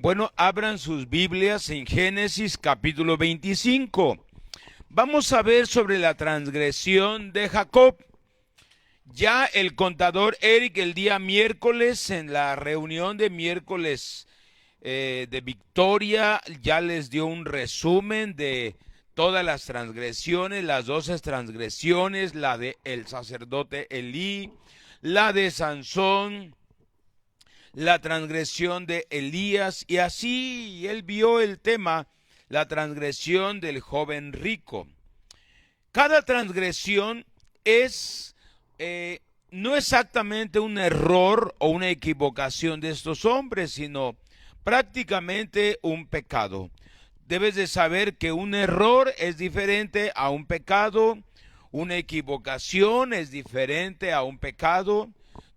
Bueno, abran sus Biblias en Génesis capítulo 25. Vamos a ver sobre la transgresión de Jacob. Ya el contador Eric el día miércoles, en la reunión de miércoles de Victoria, ya les dio un resumen de todas las transgresiones, las 12 transgresiones, la de el sacerdote Elí, la de Sansón, la transgresión de Elías, y así él vio el tema, la transgresión del joven rico. Cada transgresión es no exactamente un error o una equivocación de estos hombres, sino prácticamente un pecado. Debes de saber que un error es diferente a un pecado, una equivocación es diferente a un pecado.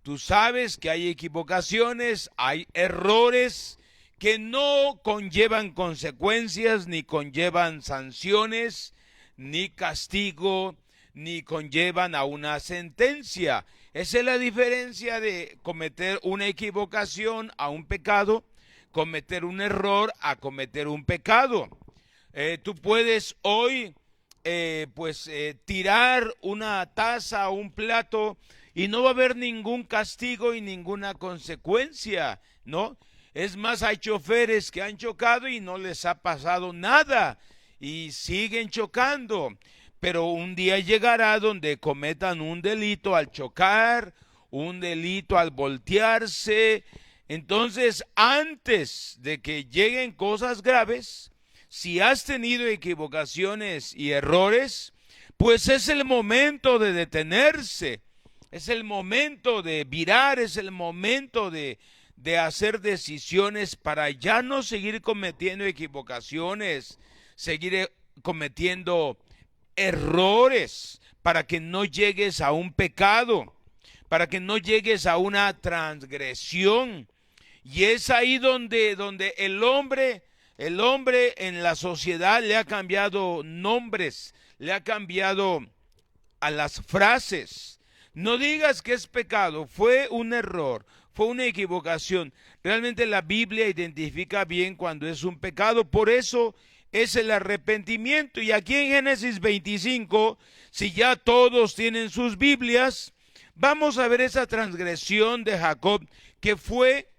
Tú sabes que hay equivocaciones, hay errores que no conllevan consecuencias, ni conllevan sanciones, ni castigo, ni conllevan a una sentencia. Esa es la diferencia de cometer una equivocación a un pecado, cometer un error a cometer un pecado. Tú puedes hoy tirar una taza o un plato y no va a haber ningún castigo y ninguna consecuencia, ¿no? Es más, hay choferes que han chocado y no les ha pasado nada y siguen chocando, pero un día llegará donde cometan un delito al chocar, un delito al voltearse. Entonces, antes de que lleguen cosas graves, si has tenido equivocaciones y errores, pues es el momento de detenerse, es el momento de virar, es el momento de hacer decisiones para ya no seguir cometiendo equivocaciones, seguir cometiendo errores, para que no llegues a un pecado, para que no llegues a una transgresión. Y es ahí donde el hombre en la sociedad le ha cambiado nombres, le ha cambiado a las frases. No digas que es pecado, fue un error, fue una equivocación. Realmente la Biblia identifica bien cuando es un pecado, por eso es el arrepentimiento. Y aquí en Génesis 25, si ya todos tienen sus Biblias, vamos a ver esa transgresión de Jacob, que fue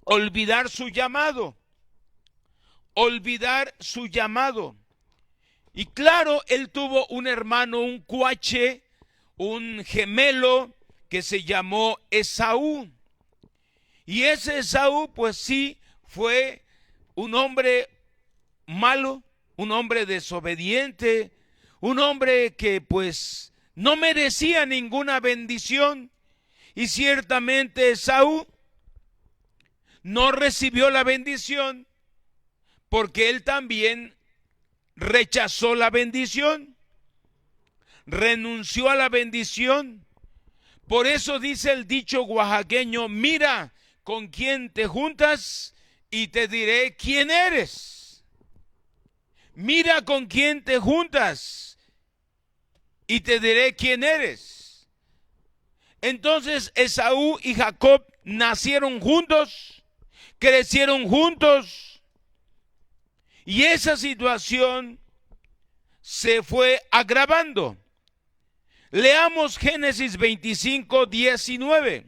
olvidar su llamado, olvidar su llamado. Y claro, él tuvo un hermano, un cuache, un gemelo que se llamó Esaú. Y ese Esaú, pues sí, fue un hombre malo, un hombre desobediente, un hombre que pues no merecía ninguna bendición. Y ciertamente Esaú no recibió la bendición porque él también rechazó la bendición, renunció a la bendición. Por eso dice el dicho oaxaqueño: mira con quién te juntas y te diré quién eres. Mira con quién te juntas y te diré quién eres. Entonces Esaú y Jacob nacieron juntos, crecieron juntos, y esa situación se fue agravando. Leamos Génesis 25, 19.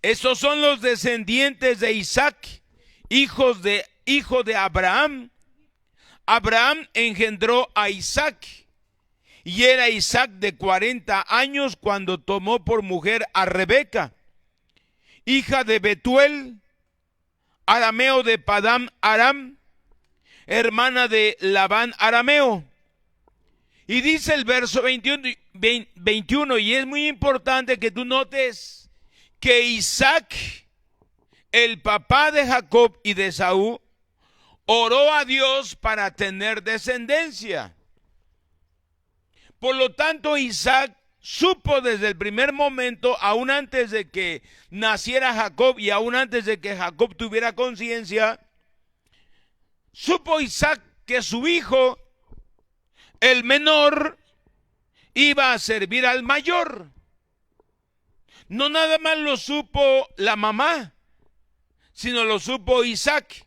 Estos son los descendientes de Isaac, hijo de Abraham. Abraham engendró a Isaac, y era Isaac de 40 años cuando tomó por mujer a Rebeca, hija de Betuel, arameo de Padán Aram, hermana de Labán arameo. Y dice el verso 21, y es muy importante que tú notes que Isaac, el papá de Jacob y de Esaú, oró a Dios para tener descendencia. Por lo tanto, Isaac supo desde el primer momento, aún antes de que naciera Jacob y aún antes de que Jacob tuviera conciencia, supo Isaac que su hijo, el menor, iba a servir al mayor. No nada más lo supo la mamá, sino lo supo Isaac.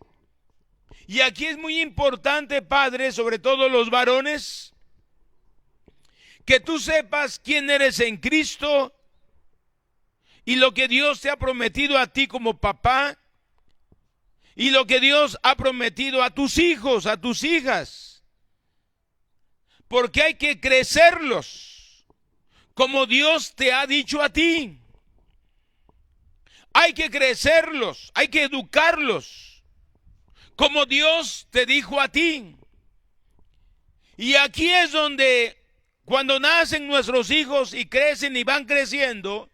Y aquí es muy importante, padre, sobre todo los varones, que tú sepas quién eres en Cristo y lo que Dios te ha prometido a ti como papá y lo que Dios ha prometido a tus hijos, a tus hijas. Porque hay que crecerlos como Dios te ha dicho a ti. Hay que crecerlos, hay que educarlos como Dios te dijo a ti. Y aquí es donde cuando nacen nuestros hijos y crecen y van creciendo,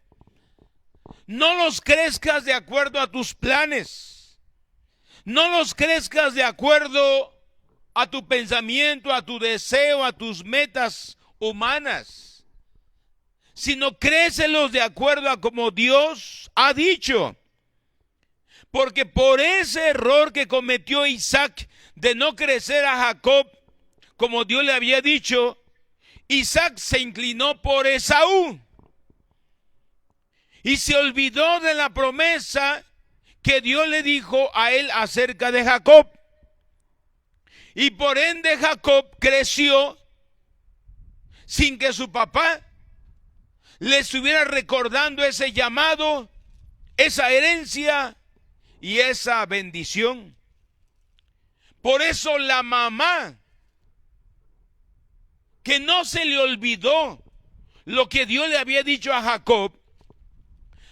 no los crezcas de acuerdo a tus planes. No los crezcas de acuerdo a tu pensamiento, a tu deseo, a tus metas humanas, sino crécelos de acuerdo a como Dios ha dicho. Porque por ese error que cometió Isaac de no crecer a Jacob como Dios le había dicho, Isaac se inclinó por Esaú y se olvidó de la promesa que Dios le dijo a él acerca de Jacob. Y por ende Jacob creció sin que su papá le estuviera recordando ese llamado, esa herencia y esa bendición. Por eso la mamá, que no se le olvidó lo que Dios le había dicho a Jacob,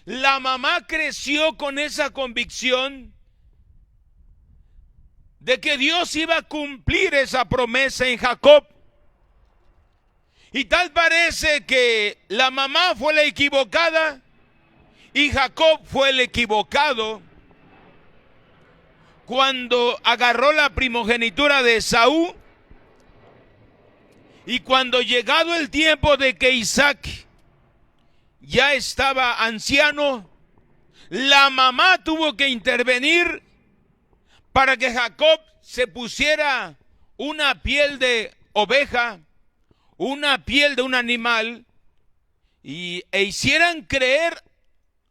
la mamá creció con esa convicción de que Dios iba a cumplir esa promesa en Jacob. Y tal parece que la mamá fue la equivocada y Jacob fue el equivocado cuando agarró la primogenitura de Esaú. Y cuando llegado el tiempo de que Isaac ya estaba anciano, la mamá tuvo que intervenir para que Jacob se pusiera una piel de oveja, una piel de un animal, e hicieran creer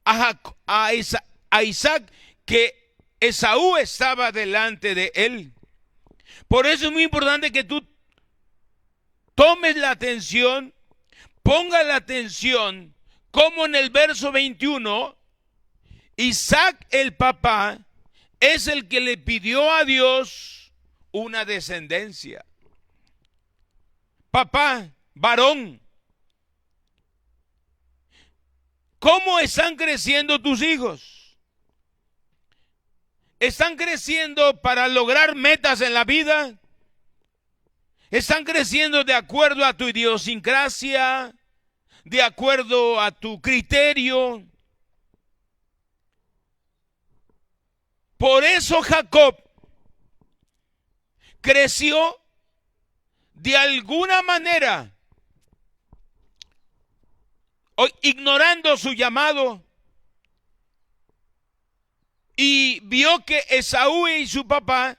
a Isaac que Esaú estaba delante de él. Por eso es muy importante que tú tomes la atención, ponga la atención, como en el verso 21, Isaac el papá es el que le pidió a Dios una descendencia. Papá, varón, ¿cómo están creciendo tus hijos? ¿Están creciendo para lograr metas en la vida? ¿Están creciendo de acuerdo a tu idiosincrasia? ¿De acuerdo a tu criterio? Por eso Jacob creció de alguna manera, ignorando su llamado, y vio que Esaú y su papá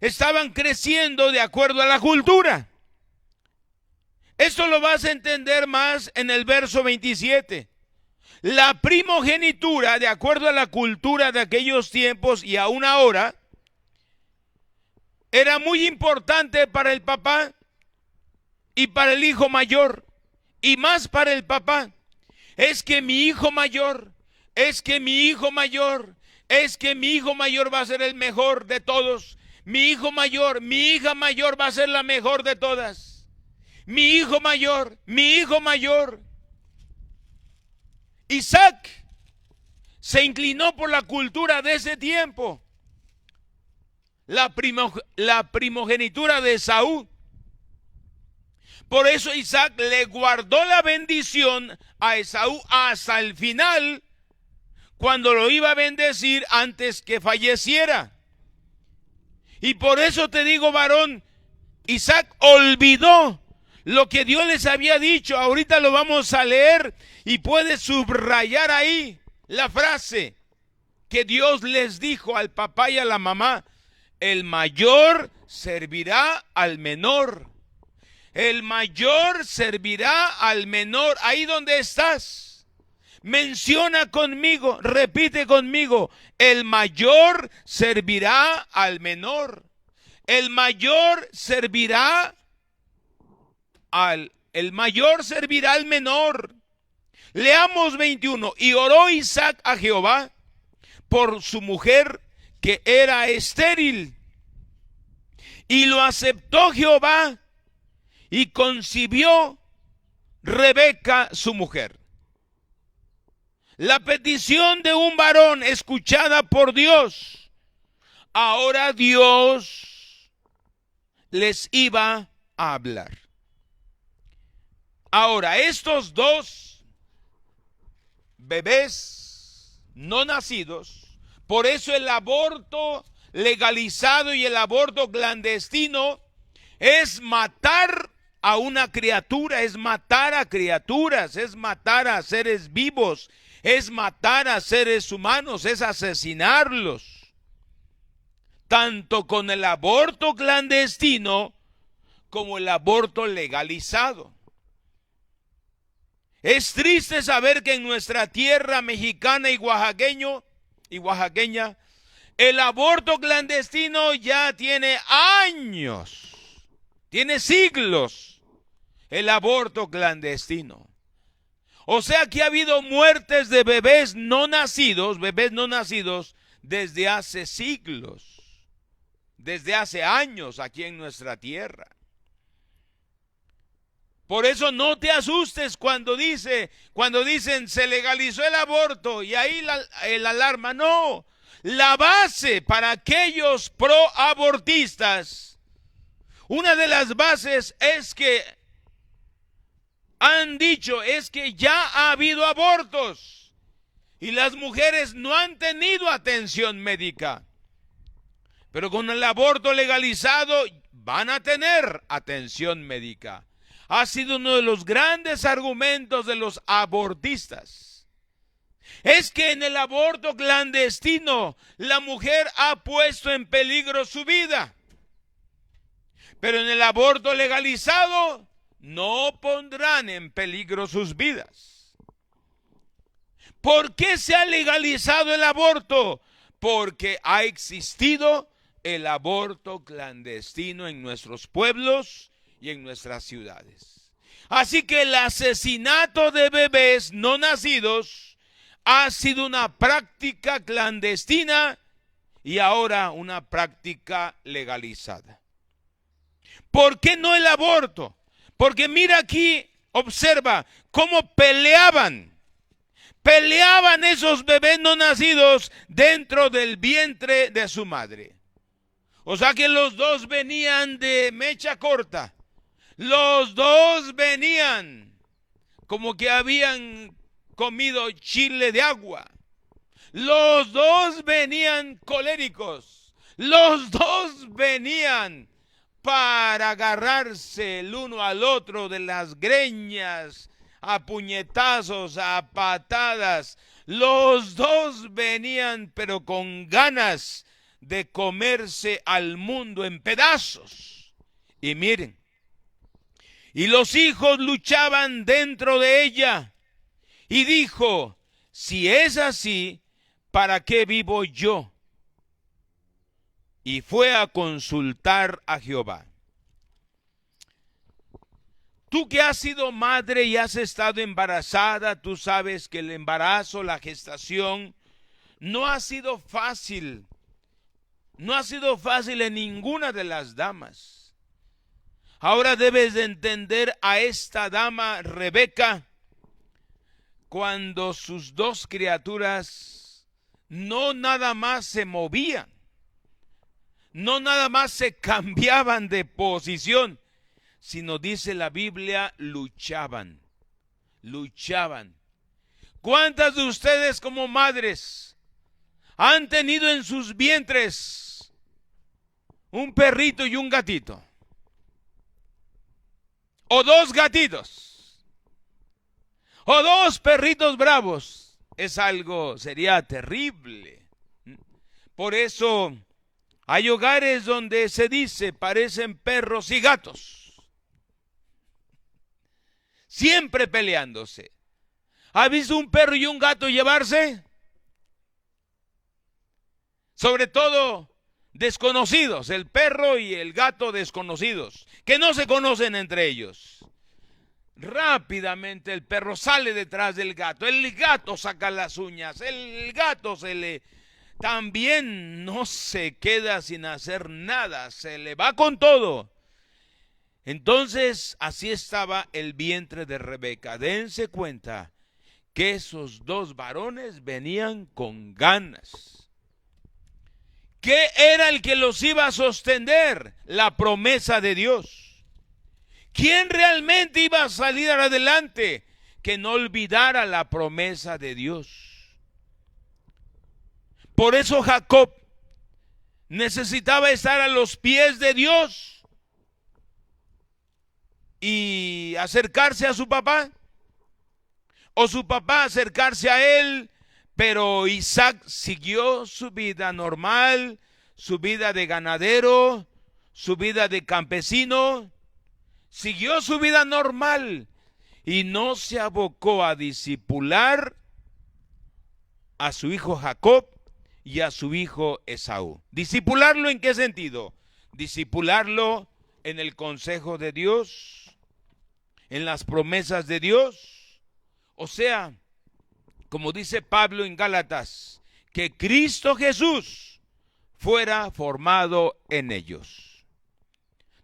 estaban creciendo de acuerdo a la cultura. Esto lo vas a entender más en el verso 27. La primogenitura, de acuerdo a la cultura de aquellos tiempos y aún ahora, era muy importante para el papá y para el hijo mayor, y más para el papá. Es que mi hijo mayor, es que mi hijo mayor, es que mi hijo mayor va a ser el mejor de todos. Mi hijo mayor, mi hija mayor va a ser la mejor de todas. Mi hijo mayor, mi hijo mayor. Isaac se inclinó por la cultura de ese tiempo. La primogenitura de Esaú. Por eso Isaac le guardó la bendición a Esaú hasta el final, cuando lo iba a bendecir antes que falleciera. Y por eso te digo, varón, Isaac olvidó lo que Dios les había dicho. Ahorita lo vamos a leer y puedes subrayar ahí la frase que Dios les dijo al papá y a la mamá: el mayor servirá al menor. El mayor servirá al menor. Ahí donde estás, Menciona conmigo, repite conmigo, el mayor servirá al menor. El mayor servirá el mayor servirá al menor. Leamos 21. Y oró Isaac a Jehová por su mujer que era estéril. Y lo aceptó Jehová y concibió Rebeca su mujer. La petición de un varón escuchada por Dios. Ahora Dios les iba a hablar. Ahora, estos dos bebés no nacidos, por eso el aborto legalizado y el aborto clandestino es matar a una criatura, es matar a criaturas, es matar a seres vivos, es matar a seres humanos, es asesinarlos. Tanto con el aborto clandestino como el aborto legalizado. Es triste saber que en nuestra tierra mexicana y oaxaqueña, el aborto clandestino ya tiene años, tiene siglos, el aborto clandestino. O sea que ha habido muertes de bebés no nacidos desde hace siglos, desde hace años aquí en nuestra tierra. Por eso no te asustes cuando dicen se legalizó el aborto y ahí el alarma. No, la base para aquellos proabortistas, una de las bases es que han dicho es que ya ha habido abortos y las mujeres no han tenido atención médica. Pero con el aborto legalizado van a tener atención médica. Ha sido uno de los grandes argumentos de los abortistas. Es que en el aborto clandestino la mujer ha puesto en peligro su vida. Pero en el aborto legalizado no pondrán en peligro sus vidas. ¿Por qué se ha legalizado el aborto? Porque ha existido el aborto clandestino en nuestros pueblos y en nuestras ciudades. Así que el asesinato de bebés no nacidos ha sido una práctica clandestina y ahora una práctica legalizada. ¿Por qué no el aborto? Porque mira aquí, observa cómo peleaban esos bebés no nacidos dentro del vientre de su madre. O sea que los dos venían de mecha corta. Los dos venían como que habían comido chile de agua. Los dos venían coléricos. Los dos venían para agarrarse el uno al otro de las greñas, a puñetazos, a patadas. Los dos venían pero con ganas de comerse al mundo en pedazos. Y miren, y los hijos luchaban dentro de ella. Y dijo, si es así, ¿para qué vivo yo? Y fue a consultar a Jehová. Tú que has sido madre y has estado embarazada, tú sabes que el embarazo, la gestación, no ha sido fácil. No ha sido fácil en ninguna de las damas. Ahora debes de entender a esta dama Rebeca, cuando sus dos criaturas no nada más se movían, no nada más se cambiaban de posición, sino dice la Biblia, luchaban. ¿Cuántas de ustedes como madres han tenido en sus vientres un perrito y un gatito? O dos gatitos, o dos perritos bravos. Sería terrible. Por eso hay hogares donde se dice parecen perros y gatos, siempre peleándose. ¿Ha visto un perro y un gato llevarse? Sobre todo desconocidos, el perro y el gato desconocidos, que no se conocen entre ellos. Rápidamente el perro sale detrás del gato, el gato saca las uñas, el gato también no se queda sin hacer nada, se le va con todo. Entonces así estaba el vientre de Rebeca. Dense cuenta que esos dos varones venían con ganas. ¿Qué era el que los iba a sostener? La promesa de Dios. ¿Quién realmente iba a salir adelante? Que no olvidara la promesa de Dios. Por eso Jacob necesitaba estar a los pies de Dios y acercarse a su papá, o su papá acercarse a él. Pero Isaac siguió su vida normal, su vida de ganadero, su vida de campesino, siguió su vida normal y no se abocó a discipular a su hijo Jacob y a su hijo Esaú. ¿Discipularlo en qué sentido? Discipularlo en el consejo de Dios, en las promesas de Dios. O sea, como dice Pablo en Gálatas, que Cristo Jesús fuera formado en ellos.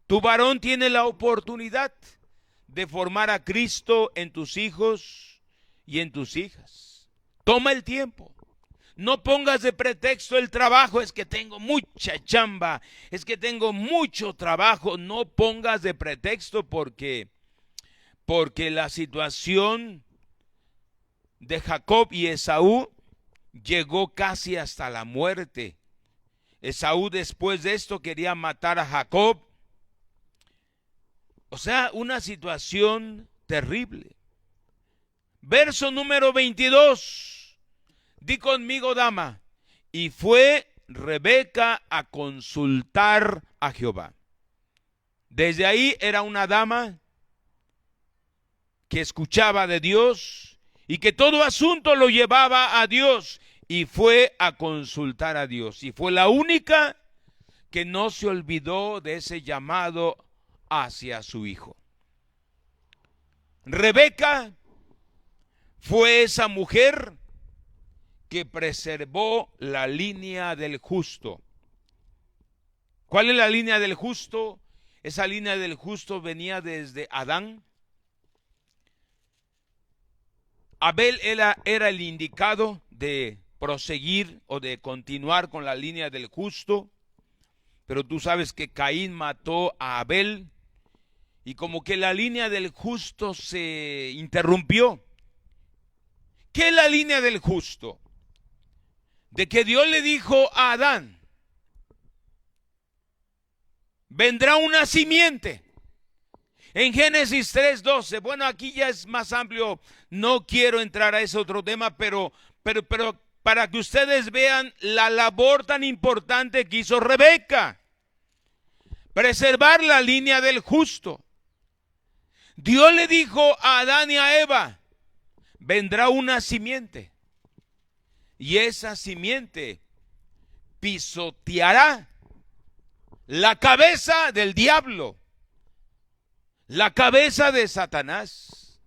Tu varón tiene la oportunidad de formar a Cristo en tus hijos y en tus hijas. Toma el tiempo. No pongas de pretexto el trabajo, es que tengo mucha chamba, es que tengo mucho trabajo. No pongas de pretexto porque la situación de Jacob y Esaú llegó casi hasta la muerte. Esaú después de esto quería matar a Jacob. O sea, una situación terrible. Verso número 22. Di conmigo, dama. Y fue Rebeca a consultar a Jehová. Desde ahí era una dama que escuchaba de Dios y que todo asunto lo llevaba a Dios, y fue a consultar a Dios. Y fue la única que no se olvidó de ese llamado hacia su hijo. Rebeca fue esa mujer que preservó la línea del justo. ¿Cuál es la línea del justo? Esa línea del justo venía desde Adán. Abel era el indicado de proseguir o de continuar con la línea del justo, pero tú sabes que Caín mató a Abel y como que la línea del justo se interrumpió. ¿Qué es la línea del justo? De que Dios le dijo a Adán, vendrá una simiente. En Génesis 3:12, bueno, aquí ya es más amplio, no quiero entrar a ese otro tema, pero para que ustedes vean la labor tan importante que hizo Rebeca, preservar la línea del justo. Dios le dijo a Adán y a Eva, vendrá una simiente, y esa simiente pisoteará la cabeza del diablo, la cabeza de Satanás.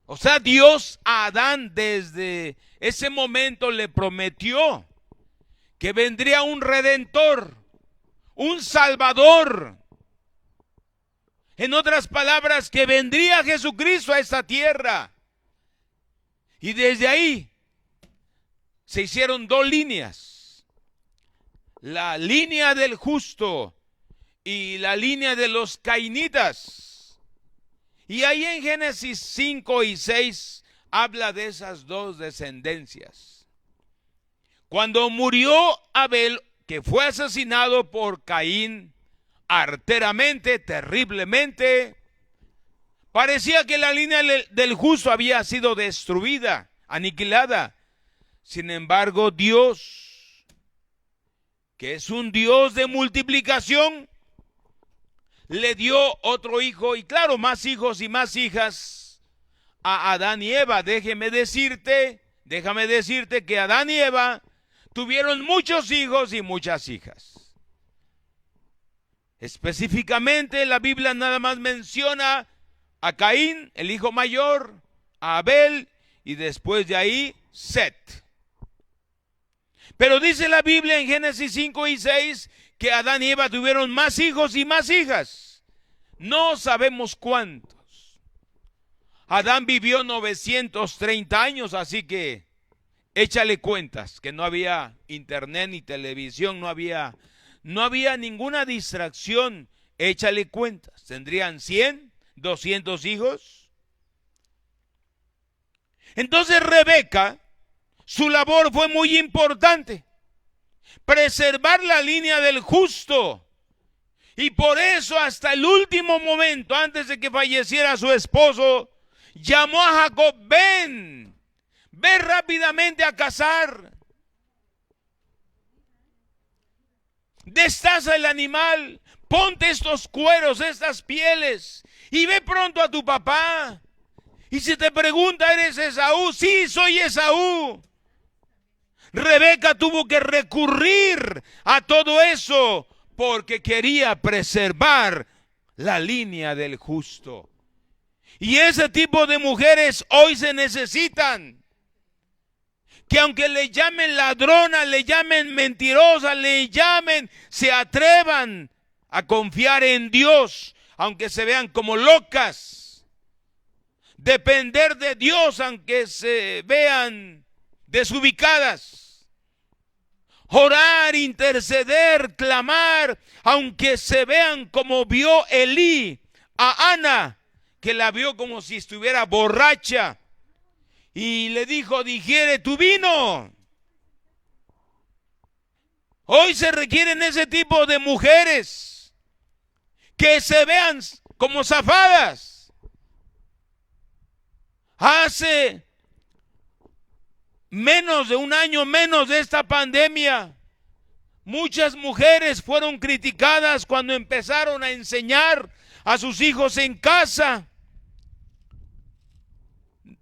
O sea, Dios a Adán desde ese momento le prometió que vendría un redentor, un salvador. En otras palabras, que vendría Jesucristo a esta tierra. Y desde ahí se hicieron dos líneas. La línea del justo y la línea de los cainitas. Y ahí en Génesis 5 y 6 habla de esas dos descendencias. Cuando murió Abel, que fue asesinado por Caín arteramente, terriblemente, parecía que la línea del justo había sido destruida, aniquilada. Sin embargo, Dios, que es un Dios de multiplicación, le dio otro hijo y claro, más hijos y más hijas a Adán y Eva. Déjame decirte que Adán y Eva tuvieron muchos hijos y muchas hijas. Específicamente la Biblia nada más menciona a Caín, el hijo mayor, a Abel y después de ahí Set. Pero dice la Biblia en Génesis 5 y 6 que Adán y Eva tuvieron más hijos y más hijas. No sabemos cuántos. Adán vivió 930 años, así que échale cuentas, que no había internet ni televisión, no había ninguna distracción. Échale cuentas. ¿Tendrían 100, 200 hijos? Entonces Rebeca, su labor fue muy importante, preservar la línea del justo. Y por eso hasta el último momento, antes de que falleciera su esposo, llamó a Jacob: ven rápidamente a cazar. Destaza el animal, ponte estos cueros, estas pieles, y ve pronto a tu papá. Y si te pregunta, ¿eres Esaú? Sí, soy Esaú. Rebeca tuvo que recurrir a todo eso porque quería preservar la línea del justo. Y ese tipo de mujeres hoy se necesitan. Que aunque le llamen ladrona, le llamen mentirosa, le llamen, se atrevan a confiar en Dios, aunque se vean como locas. Depender de Dios, aunque se vean desubicadas. Orar, interceder, clamar, aunque se vean como vio Elí a Ana, que la vio como si estuviera borracha. Y le dijo: digiere tu vino. Hoy se requieren ese tipo de mujeres que se vean como zafadas. Hace menos de un año, menos de esta pandemia, muchas mujeres fueron criticadas cuando empezaron a enseñar a sus hijos en casa.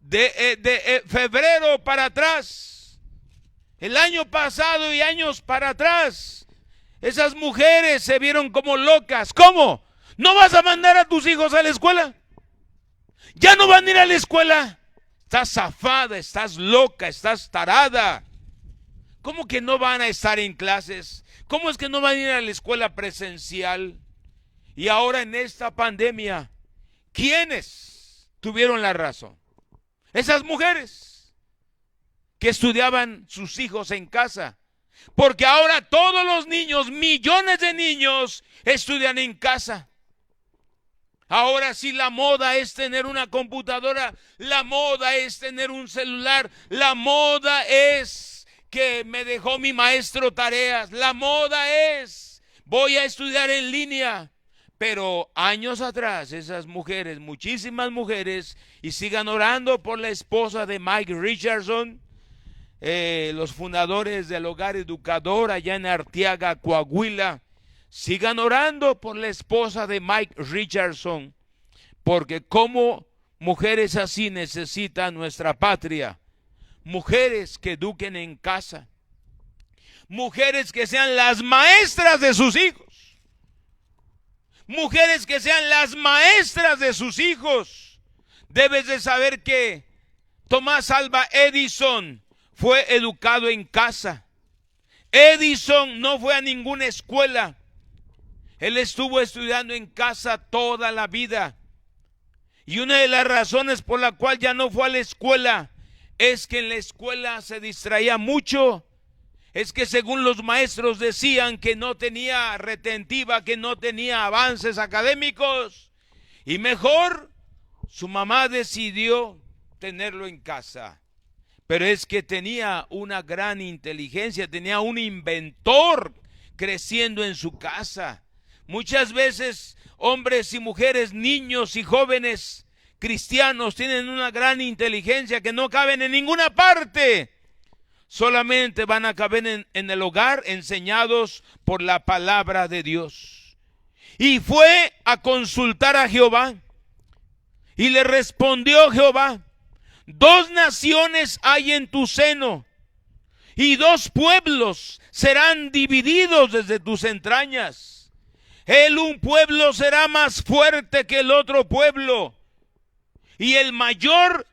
De febrero para atrás, el año pasado y años para atrás, esas mujeres se vieron como locas. ¿Cómo? ¿No vas a mandar a tus hijos a la escuela? ¿Ya no van a ir a la escuela? Estás zafada, estás loca, estás tarada. ¿Cómo que no van a estar en clases? ¿Cómo es que no van a ir a la escuela presencial? Y ahora en esta pandemia, ¿quiénes tuvieron la razón? Esas mujeres que estudiaban sus hijos en casa. Porque ahora todos los niños, millones de niños, estudian en casa. Ahora sí, la moda es tener una computadora, la moda es tener un celular, la moda es que me dejó mi maestro tareas, la moda es voy a estudiar en línea. Pero años atrás, esas mujeres, muchísimas mujeres, y sigan orando por la esposa de Mike Richardson, los fundadores del Hogar Educador allá en Arteaga, Coahuila. Sigan orando por la esposa de Mike Richardson, porque como mujeres así necesita nuestra patria. Mujeres que eduquen en casa, mujeres que sean las maestras de sus hijos. Mujeres que sean las maestras de sus hijos. Debes de saber que Thomas Alva Edison fue educado en casa. Edison no fue a ninguna escuela. Él estuvo estudiando en casa toda la vida. Y una de las razones por la cual ya no fue a la escuela es que en la escuela se distraía mucho. Es que según los maestros decían que no tenía retentiva, que no tenía avances académicos. Y mejor, su mamá decidió tenerlo en casa. Pero es que tenía una gran inteligencia, tenía un inventor creciendo en su casa. Muchas veces hombres y mujeres, niños y jóvenes cristianos tienen una gran inteligencia que no caben en ninguna parte. Solamente van a caber en el hogar enseñados por la palabra de Dios. Y fue a consultar a Jehová. Y le respondió Jehová: 2 naciones hay en tu seno, y 2 pueblos serán divididos desde tus entrañas. Un pueblo será más fuerte que el otro pueblo, y el mayor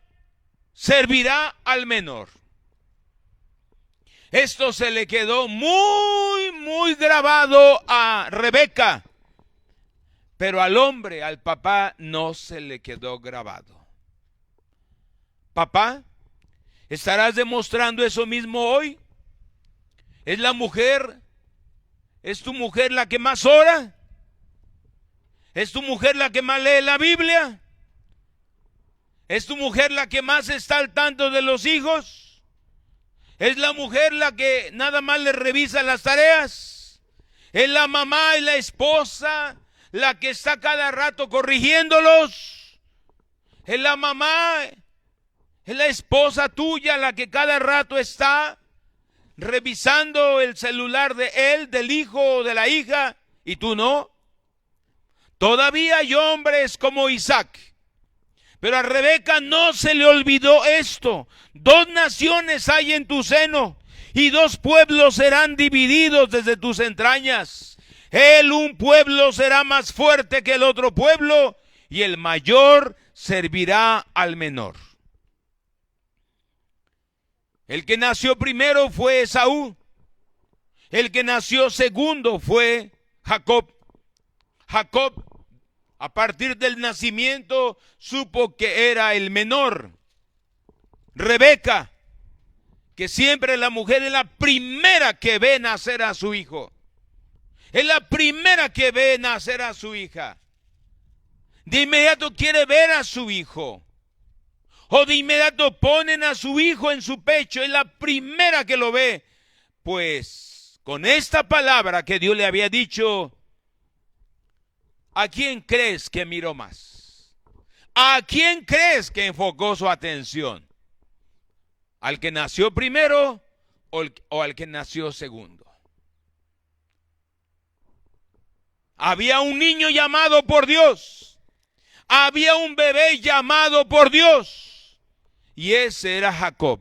servirá al menor. Esto se le quedó muy grabado a Rebeca, pero al hombre, al papá, no se le quedó grabado. Papá, ¿estarás demostrando eso mismo hoy? ¿Es tu mujer la que más ora? ¿Es tu mujer la que más lee la Biblia? ¿Es tu mujer la que más está al tanto de los hijos? ¿Es la mujer la que nada más le revisa las tareas? ¿Es la mamá y la esposa la que está cada rato corrigiéndolos? ¿Es la mamá, es la esposa tuya la que cada rato está revisando el celular de él, del hijo o de la hija, y tú no? Todavía hay hombres como Isaac, pero a Rebeca no se le olvidó esto. 2 naciones hay en tu seno, y 2 pueblos serán divididos desde tus entrañas. Un pueblo será más fuerte que el otro pueblo, y el mayor servirá al menor. El que nació primero fue Esaú. El que nació segundo fue Jacob. Jacob, a partir del nacimiento, supo que era el menor. Rebeca, que siempre la mujer es la primera que ve nacer a su hijo. Es la primera que ve nacer a su hija. De inmediato quiere ver a su hijo. O de inmediato ponen a su hijo en su pecho. Es la primera que lo ve. Pues con esta palabra que Dios le había dicho, ¿a quién crees que miró más? ¿A quién crees que enfocó su atención? ¿Al que nació primero o al que nació segundo? Había un niño llamado por Dios. Había un bebé llamado por Dios. Y ese era Jacob.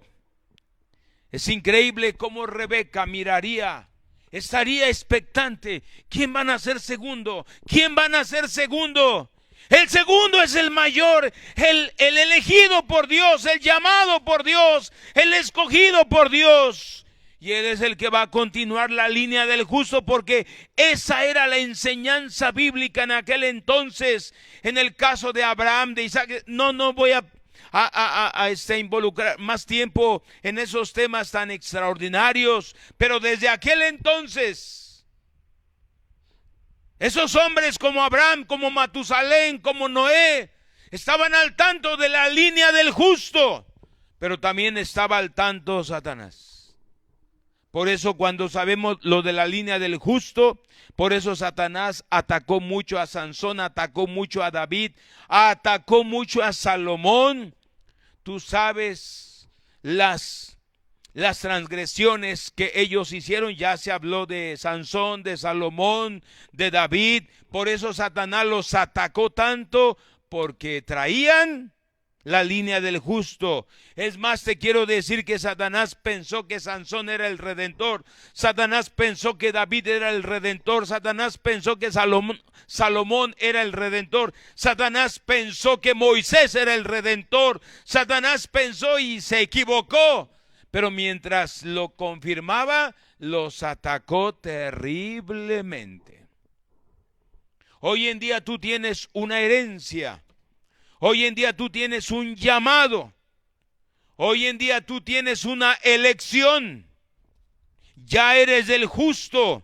Es increíble cómo Rebeca miraría, estaría expectante. ¿Quién va a nacer segundo? ¿Quién va a nacer segundo? El segundo es el mayor, el elegido por Dios, el llamado por Dios, el escogido por Dios. Y él es el que va a continuar la línea del justo, porque esa era la enseñanza bíblica en aquel entonces. En el caso de Abraham, de Isaac, no voy a involucrar más tiempo en esos temas tan extraordinarios, pero desde aquel entonces, esos hombres como Abraham, como Matusalén, como Noé, estaban al tanto de la línea del justo, pero también estaba al tanto Satanás. Por eso cuando sabemos lo de la línea del justo, por eso Satanás atacó mucho a Sansón, atacó mucho a David, atacó mucho a Salomón. Tú sabes las transgresiones que ellos hicieron. Ya se habló de Sansón, de Salomón, de David. Por eso Satanás los atacó tanto, porque traían la línea del justo. Es más, te quiero decir que Satanás pensó que Sansón era el redentor. Satanás pensó que David era el redentor. Satanás pensó que Salomón era el redentor. Satanás pensó que Moisés era el redentor. Satanás pensó y se equivocó. Pero mientras lo confirmaba, los atacó terriblemente. Hoy en día tú tienes una herencia. Hoy en día tú tienes un llamado. Hoy en día tú tienes una elección. Ya eres el justo.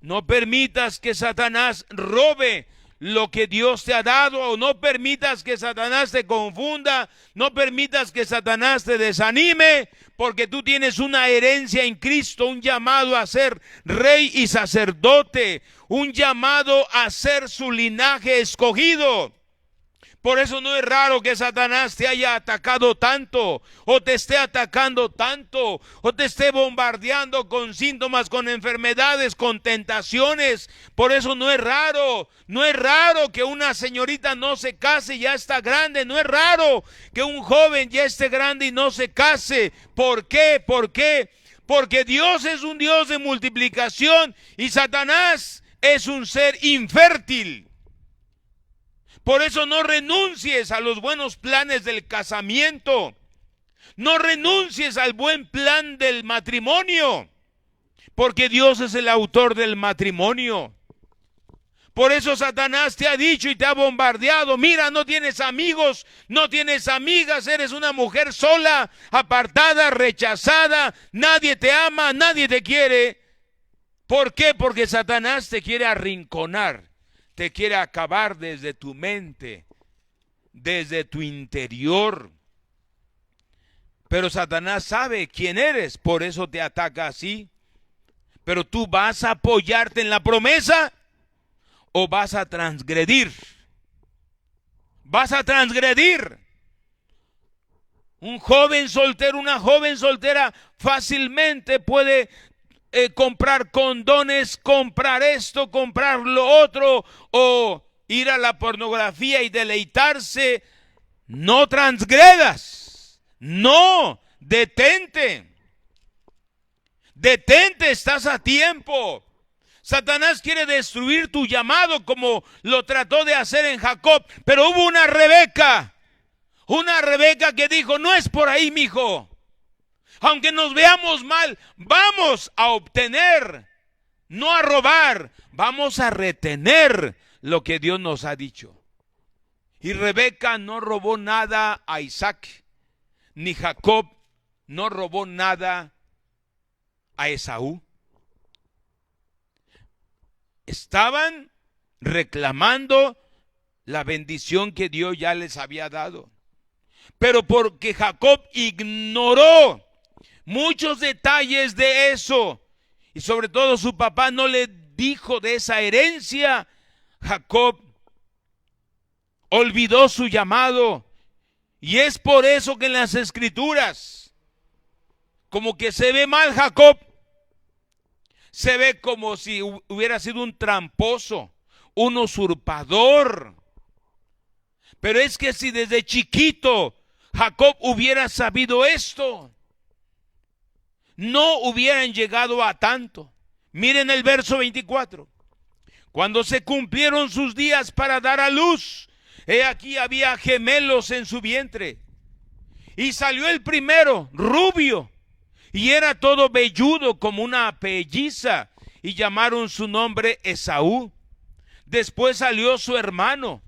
No permitas que Satanás robe lo que Dios te ha dado, o no permitas que Satanás te confunda, no permitas que Satanás te desanime, porque tú tienes una herencia en Cristo, un llamado a ser rey y sacerdote, un llamado a ser su linaje escogido. Por eso no es raro que Satanás te haya atacado tanto, o te esté atacando tanto, o te esté bombardeando con síntomas, con enfermedades, con tentaciones. Por eso no es raro que una señorita no se case y ya está grande. No es raro que un joven ya esté grande y no se case. ¿Por qué? ¿Por qué? Porque Dios es un Dios de multiplicación y Satanás es un ser infértil. Por eso no renuncies a los buenos planes del casamiento. No renuncies al buen plan del matrimonio. Porque Dios es el autor del matrimonio. Por eso Satanás te ha dicho y te ha bombardeado. Mira, no tienes amigos, no tienes amigas, eres una mujer sola, apartada, rechazada. Nadie te ama, nadie te quiere. ¿Por qué? Porque Satanás te quiere arrinconar. Te quiere acabar desde tu mente, desde tu interior. Pero Satanás sabe quién eres, por eso te ataca así. Pero tú vas a apoyarte en la promesa o vas a transgredir. Vas a transgredir. Un joven soltero, una joven soltera fácilmente puede comprar condones, comprar esto, comprar lo otro, o ir a la pornografía y deleitarse. No transgredas, no, detente, estás a tiempo. Satanás quiere destruir tu llamado como lo trató de hacer en Jacob, pero hubo una Rebeca que dijo, no es por ahí, mijo. Aunque nos veamos mal, vamos a obtener, no a robar, vamos a retener lo que Dios nos ha dicho. Y Rebeca no robó nada a Isaac, ni Jacob no robó nada a Esaú. Estaban reclamando la bendición que Dios ya les había dado. Pero porque Jacob ignoró muchos detalles de eso, y sobre todo su papá no le dijo de esa herencia, Jacob olvidó su llamado. Y es por eso que en las escrituras como que se ve mal Jacob. Se ve como si hubiera sido un tramposo, un usurpador. Pero es que si desde chiquito Jacob hubiera sabido esto, no hubieran llegado a tanto. Miren el verso 24. Cuando se cumplieron sus días para dar a luz, he aquí había gemelos en su vientre. Y salió el primero, rubio, y era todo velludo como una pelliza, y llamaron su nombre Esaú. Después salió su hermano,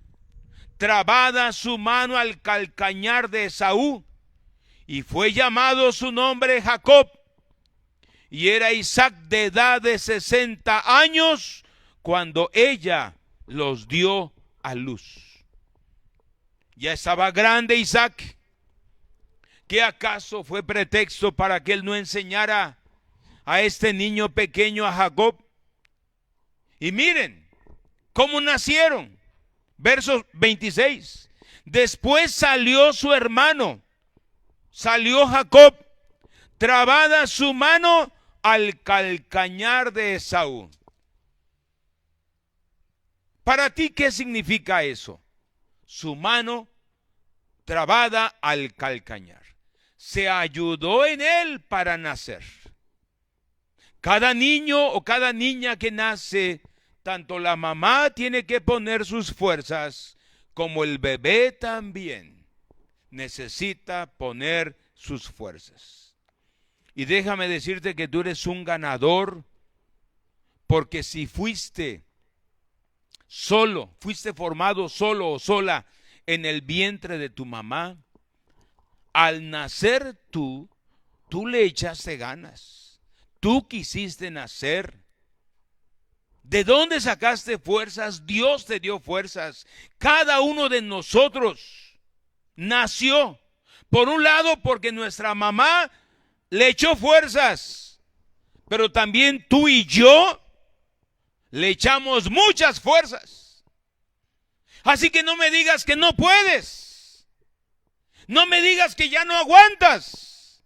trabada su mano al calcañar de Esaú, y fue llamado su nombre Jacob. Y era Isaac de edad de 60 años cuando ella los dio a luz. Ya estaba grande Isaac. ¿Qué acaso fue pretexto para que él no enseñara a este niño pequeño, a Jacob? Y miren cómo nacieron. Verso 26. Después salió su hermano, salió Jacob, trabada su mano al calcañar de Esaú. ¿Para ti qué significa eso? Su mano trabada al calcañar. Se ayudó en él para nacer. Cada niño o cada niña que nace, tanto la mamá tiene que poner sus fuerzas, como el bebé también necesita poner sus fuerzas. Y déjame decirte que tú eres un ganador, porque si fuiste solo, fuiste formado solo o sola en el vientre de tu mamá, al nacer tú le echaste ganas. Tú quisiste nacer. ¿De dónde sacaste fuerzas? Dios te dio fuerzas. Cada uno de nosotros nació, por un lado, porque nuestra mamá le echó fuerzas, pero también tú y yo le echamos muchas fuerzas. Así que no me digas que no puedes. No me digas que ya no aguantas.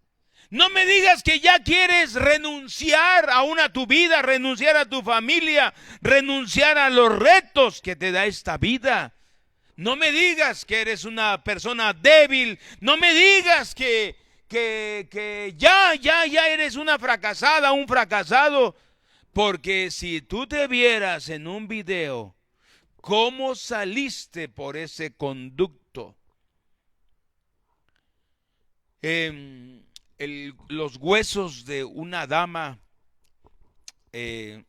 No me digas que ya quieres renunciar aún a tu vida, renunciar a tu familia, renunciar a los retos que te da esta vida. No me digas que eres una persona débil. No me digas que ya eres una fracasada, un fracasado. Porque si tú te vieras en un video cómo saliste por ese conducto, los huesos de una dama, en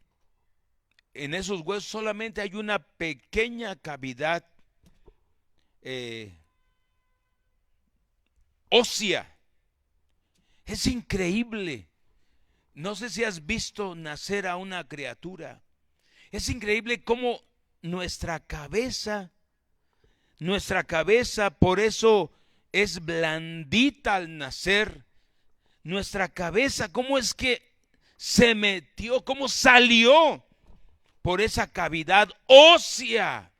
esos huesos solamente hay una pequeña cavidad ósea. Es increíble. No sé si has visto nacer a una criatura. Es increíble cómo nuestra cabeza, por eso es blandita al nacer. Nuestra cabeza, cómo es que se metió, cómo salió por esa cavidad ósea.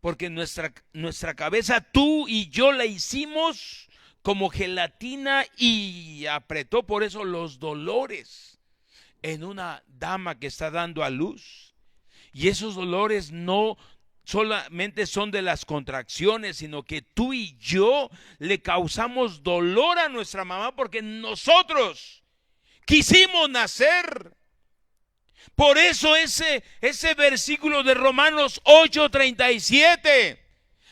Porque nuestra cabeza, tú y yo la hicimos como gelatina y apretó, por eso los dolores en una dama que está dando a luz. Y esos dolores no solamente son de las contracciones, sino que tú y yo le causamos dolor a nuestra mamá porque nosotros quisimos nacer. Por eso ese versículo de Romanos 8:37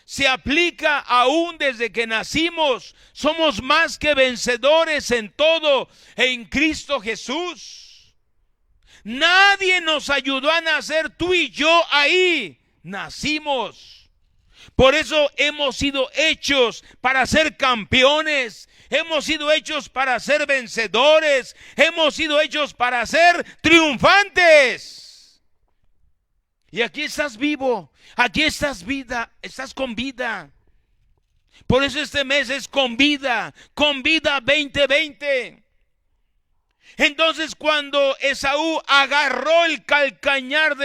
se aplica aún desde que nacimos. Somos más que vencedores en todo en Cristo Jesús. Nadie nos ayudó a nacer, tú y yo ahí nacimos. Por eso hemos sido hechos para ser campeones. Hemos sido hechos para ser vencedores. Hemos sido hechos para ser triunfantes. Y aquí estás vivo. Aquí estás con vida. Por eso este mes es con vida 2020. Entonces cuando Esaú agarró el calcañar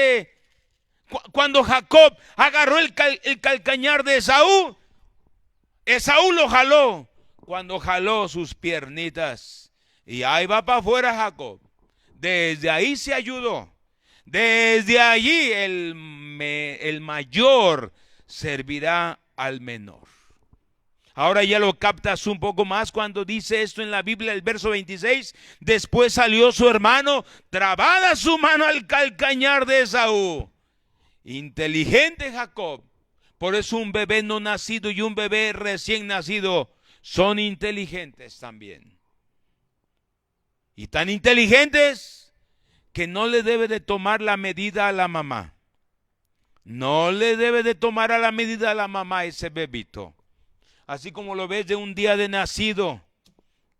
cuando Jacob agarró el calcañar de Esaú, Esaú lo jaló. Cuando jaló sus piernitas, y ahí va para afuera Jacob. Desde ahí se ayudó. Desde allí el mayor servirá al menor. Ahora ya lo captas un poco más cuando dice esto en la Biblia, el verso 26. Después salió su hermano, trabada su mano al calcañar de Esaú. Inteligente Jacob. Por eso un bebé no nacido y un bebé recién nacido son inteligentes también. Y tan inteligentes que no le debe de tomar la medida a la mamá. No le debe de tomar a la medida a la mamá ese bebito. Así como lo ves de un día de nacido,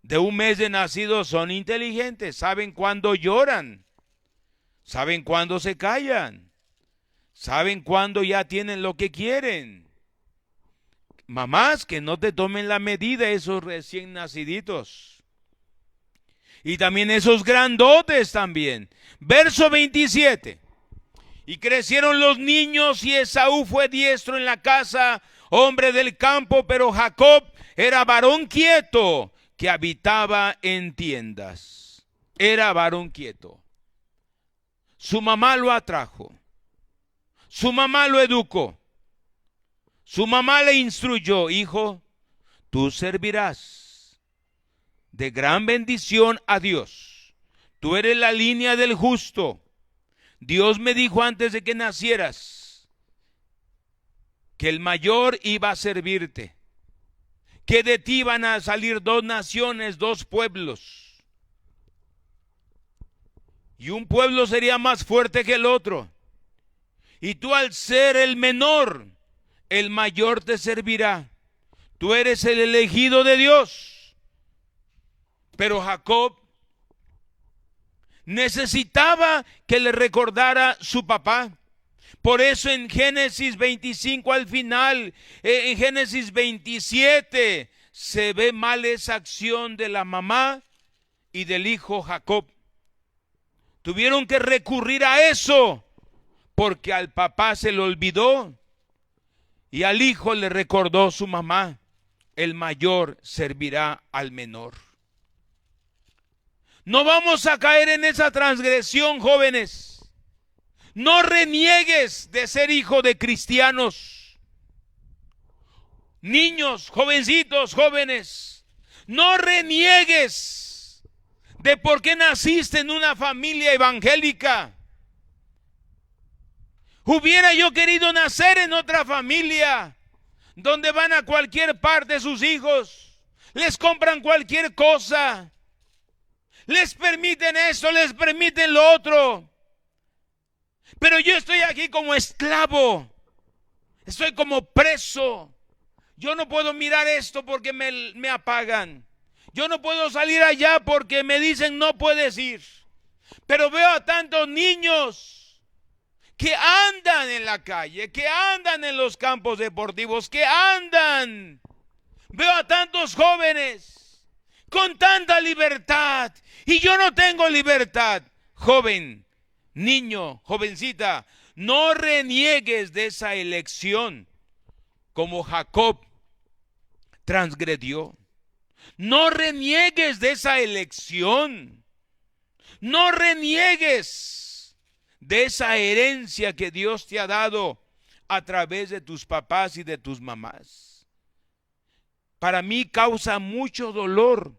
de un mes de nacido, son inteligentes. Saben cuándo lloran. Saben cuándo se callan. Saben cuándo ya tienen lo que quieren. Mamás, que no te tomen la medida esos recién naciditos. Y también esos grandotes también. Verso 27. Y crecieron los niños y Esaú fue diestro en la casa, hombre del campo, pero Jacob era varón quieto que habitaba en tiendas. Era varón quieto. Su mamá lo atrajo. Su mamá lo educó. Su mamá le instruyó: hijo, tú servirás de gran bendición a Dios. Tú eres la línea del justo. Dios me dijo antes de que nacieras que el mayor iba a servirte, que de ti van a salir 2 naciones, 2 pueblos. Y un pueblo sería más fuerte que el otro. Y tú, al ser el menor, el mayor te servirá. Tú eres el elegido de Dios. Pero Jacob necesitaba que le recordara su papá. Por eso en Génesis 25 al final, en Génesis 27, se ve mal esa acción de la mamá y del hijo Jacob. Tuvieron que recurrir a eso porque al papá se le olvidó Y al hijo le recordó su mamá: el mayor servirá al menor. No vamos a caer en esa transgresión, jóvenes. No reniegues de ser hijo de cristianos. Niños, jovencitos, jóvenes, no reniegues de por qué naciste en una familia evangélica. Hubiera yo querido nacer en otra familia donde van a cualquier parte sus hijos, les compran cualquier cosa, les permiten esto, les permiten lo otro. Pero yo estoy aquí como esclavo, estoy como preso. Yo no puedo mirar esto porque me apagan. Yo no puedo salir allá porque me dicen no puedes ir. Pero veo a tantos niños que andan en la calle, que andan en los campos deportivos, que andan. Veo a tantos jóvenes con tanta libertad y yo no tengo libertad. Joven, niño, jovencita, no reniegues de esa elección como Jacob transgredió. No reniegues de esa elección. No reniegues de esa herencia que Dios te ha dado a través de tus papás y de tus mamás. Para mí causa mucho dolor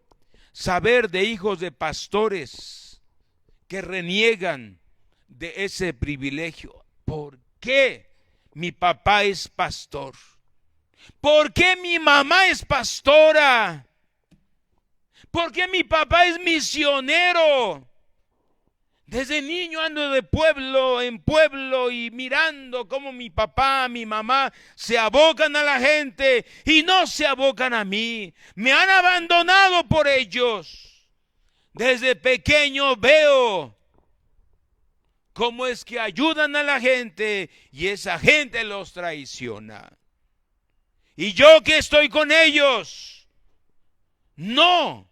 saber de hijos de pastores que reniegan de ese privilegio. ¿Por qué mi papá es pastor? ¿Por qué mi mamá es pastora? ¿Por qué mi papá es misionero? Desde niño ando de pueblo en pueblo y mirando cómo mi papá, mi mamá se abocan a la gente y no se abocan a mí. Me han abandonado por ellos. Desde pequeño veo cómo es que ayudan a la gente y esa gente los traiciona. Y yo que estoy con ellos, no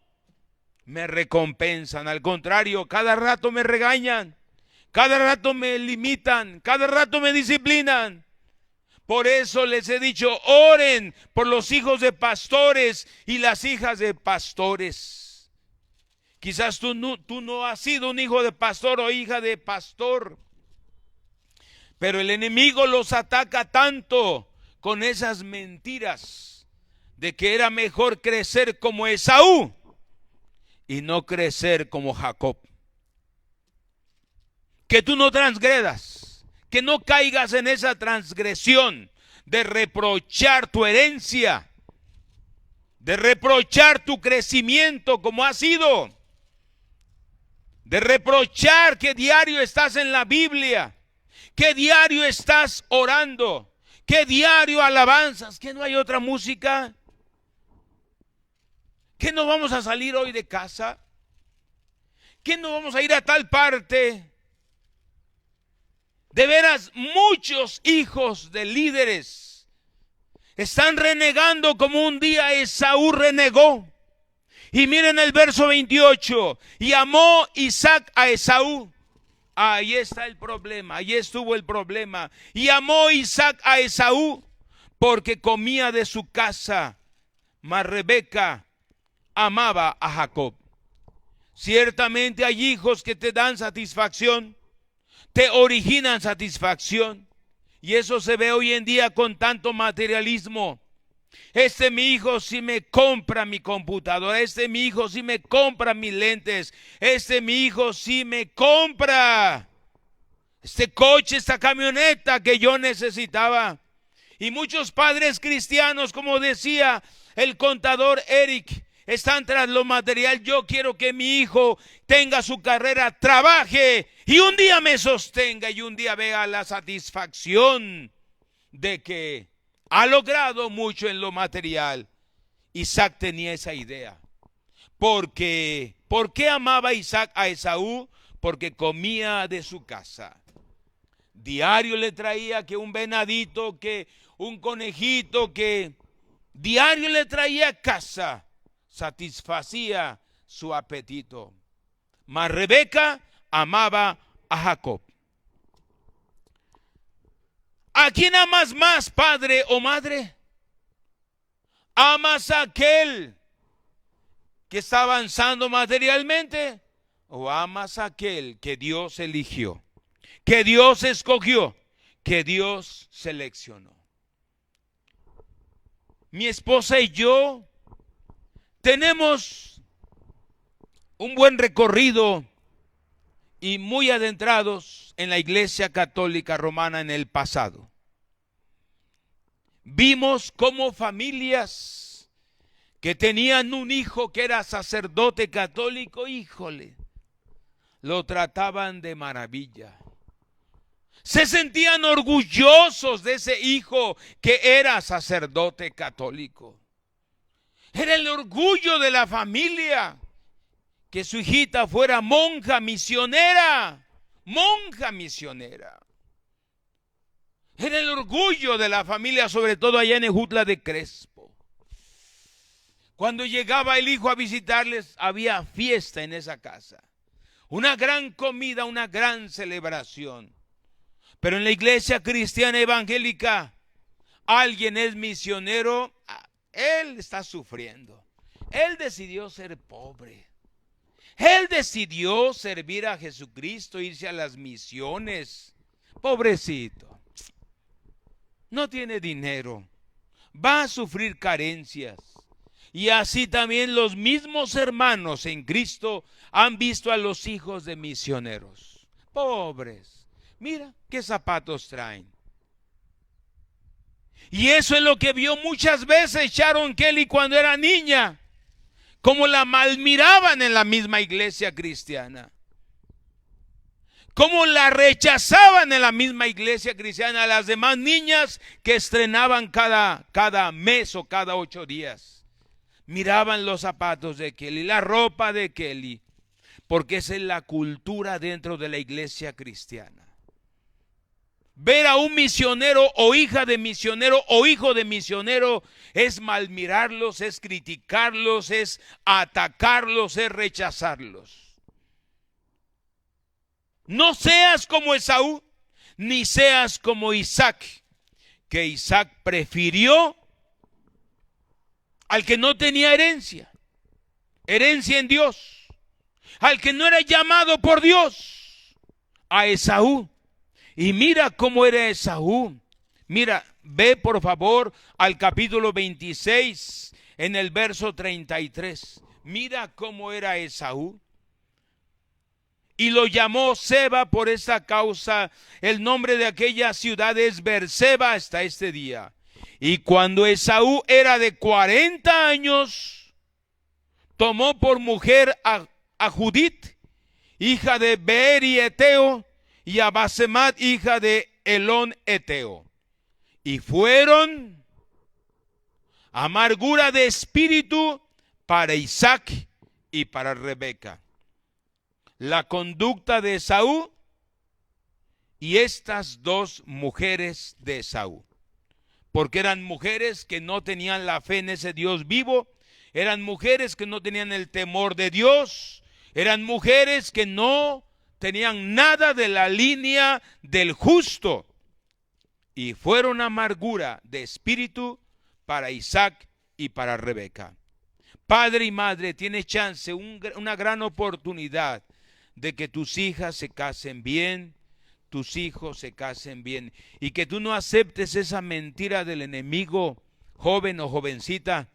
me recompensan. Al contrario, cada rato me regañan, cada rato me limitan, cada rato me disciplinan. Por eso les he dicho, oren por los hijos de pastores y las hijas de pastores. Quizás tú no has sido un hijo de pastor o hija de pastor, pero el enemigo los ataca tanto con esas mentiras de que era mejor crecer como Esaú y no crecer como Jacob. Que tú no transgredas, que no caigas en esa transgresión de reprochar tu herencia, de reprochar tu crecimiento como ha sido, de reprochar que diario estás en la Biblia, que diario estás orando, que diario alabanzas, que no hay otra música, que no vamos a salir hoy de casa, que no vamos a ir a tal parte. De veras, muchos hijos de líderes están renegando como un día Esaú renegó. Y miren el verso 28, y amó Isaac a Esaú. Ahí está el problema, ahí estuvo el problema. Y amó Isaac a Esaú porque comía de su casa, mas Rebeca amaba a Jacob. Ciertamente hay hijos que te dan satisfacción, te originan satisfacción, y eso se ve hoy en día con tanto materialismo. Mi hijo sí me compra mi computadora, mi hijo sí me compra mis lentes, mi hijo sí me compra este coche, esta camioneta que yo necesitaba. Y muchos padres cristianos, como decía el contador Eric, están tras lo material. Yo quiero que mi hijo tenga su carrera, trabaje y un día me sostenga y un día vea la satisfacción de que ha logrado mucho en lo material. Isaac tenía esa idea. ¿Por qué amaba Isaac a Esaú? Porque comía de su casa. Diario le traía que un venadito, que un conejito, que diario le traía a casa. Satisfacía su apetito. Mas Rebeca amaba a Jacob. ¿A quién amas más, padre o madre? ¿Amas a aquel que está avanzando materialmente? ¿O amas a aquel que Dios eligió, que Dios escogió, que Dios seleccionó? Mi esposa y yo tenemos un buen recorrido y muy adentrados en la Iglesia Católica Romana en el pasado. Vimos cómo familias que tenían un hijo que era sacerdote católico, híjole, lo trataban de maravilla. Se sentían orgullosos de ese hijo que era sacerdote católico. Era el orgullo de la familia que su hijita fuera monja misionera. Monja misionera. Era el orgullo de la familia, sobre todo allá en Ejutla de Crespo. Cuando llegaba el hijo a visitarles, había fiesta en esa casa. Una gran comida, una gran celebración. Pero en la iglesia cristiana evangélica, alguien es misionero, él está sufriendo. Él decidió ser pobre. Él decidió servir a Jesucristo, irse a las misiones. Pobrecito. No tiene dinero. Va a sufrir carencias. Y así también los mismos hermanos en Cristo han visto a los hijos de misioneros. Pobres. Mira qué zapatos traen. Y eso es lo que vio muchas veces Sharon Kelly cuando era niña. Como la malmiraban en la misma iglesia cristiana. Cómo la rechazaban en la misma iglesia cristiana a las demás niñas que estrenaban cada mes o cada 8 días. Miraban los zapatos de Kelly, la ropa de Kelly, porque esa es la cultura dentro de la iglesia cristiana. Ver a un misionero o hija de misionero o hijo de misionero es malmirarlos, es criticarlos, es atacarlos, es rechazarlos. No seas como Esaú, ni seas como Isaac, que Isaac prefirió al que no tenía herencia en Dios, al que no era llamado por Dios, a Esaú. Y mira cómo era Esaú. Mira, ve por favor al capítulo 26, en el verso 33. Mira cómo era Esaú. Y lo llamó Seba por esta causa. El nombre de aquella ciudad es Beerseba hasta este día. Y cuando Esaú era de 40 años, tomó por mujer a Judit, hija de Beeri Eteo, y a Basemat, hija de Elón Eteo. Y fueron amargura de espíritu para Isaac y para Rebeca. La conducta de Esaú y estas dos mujeres de Esaú. Porque eran mujeres que no tenían la fe en ese Dios vivo. Eran mujeres que no tenían el temor de Dios. Eran mujeres que no tenían nada de la línea del justo. Y fueron amargura de espíritu para Isaac y para Rebeca. Padre y madre, tienes chance, una gran oportunidad de que tus hijas se casen bien, tus hijos se casen bien, y que tú no aceptes esa mentira del enemigo, joven o jovencita,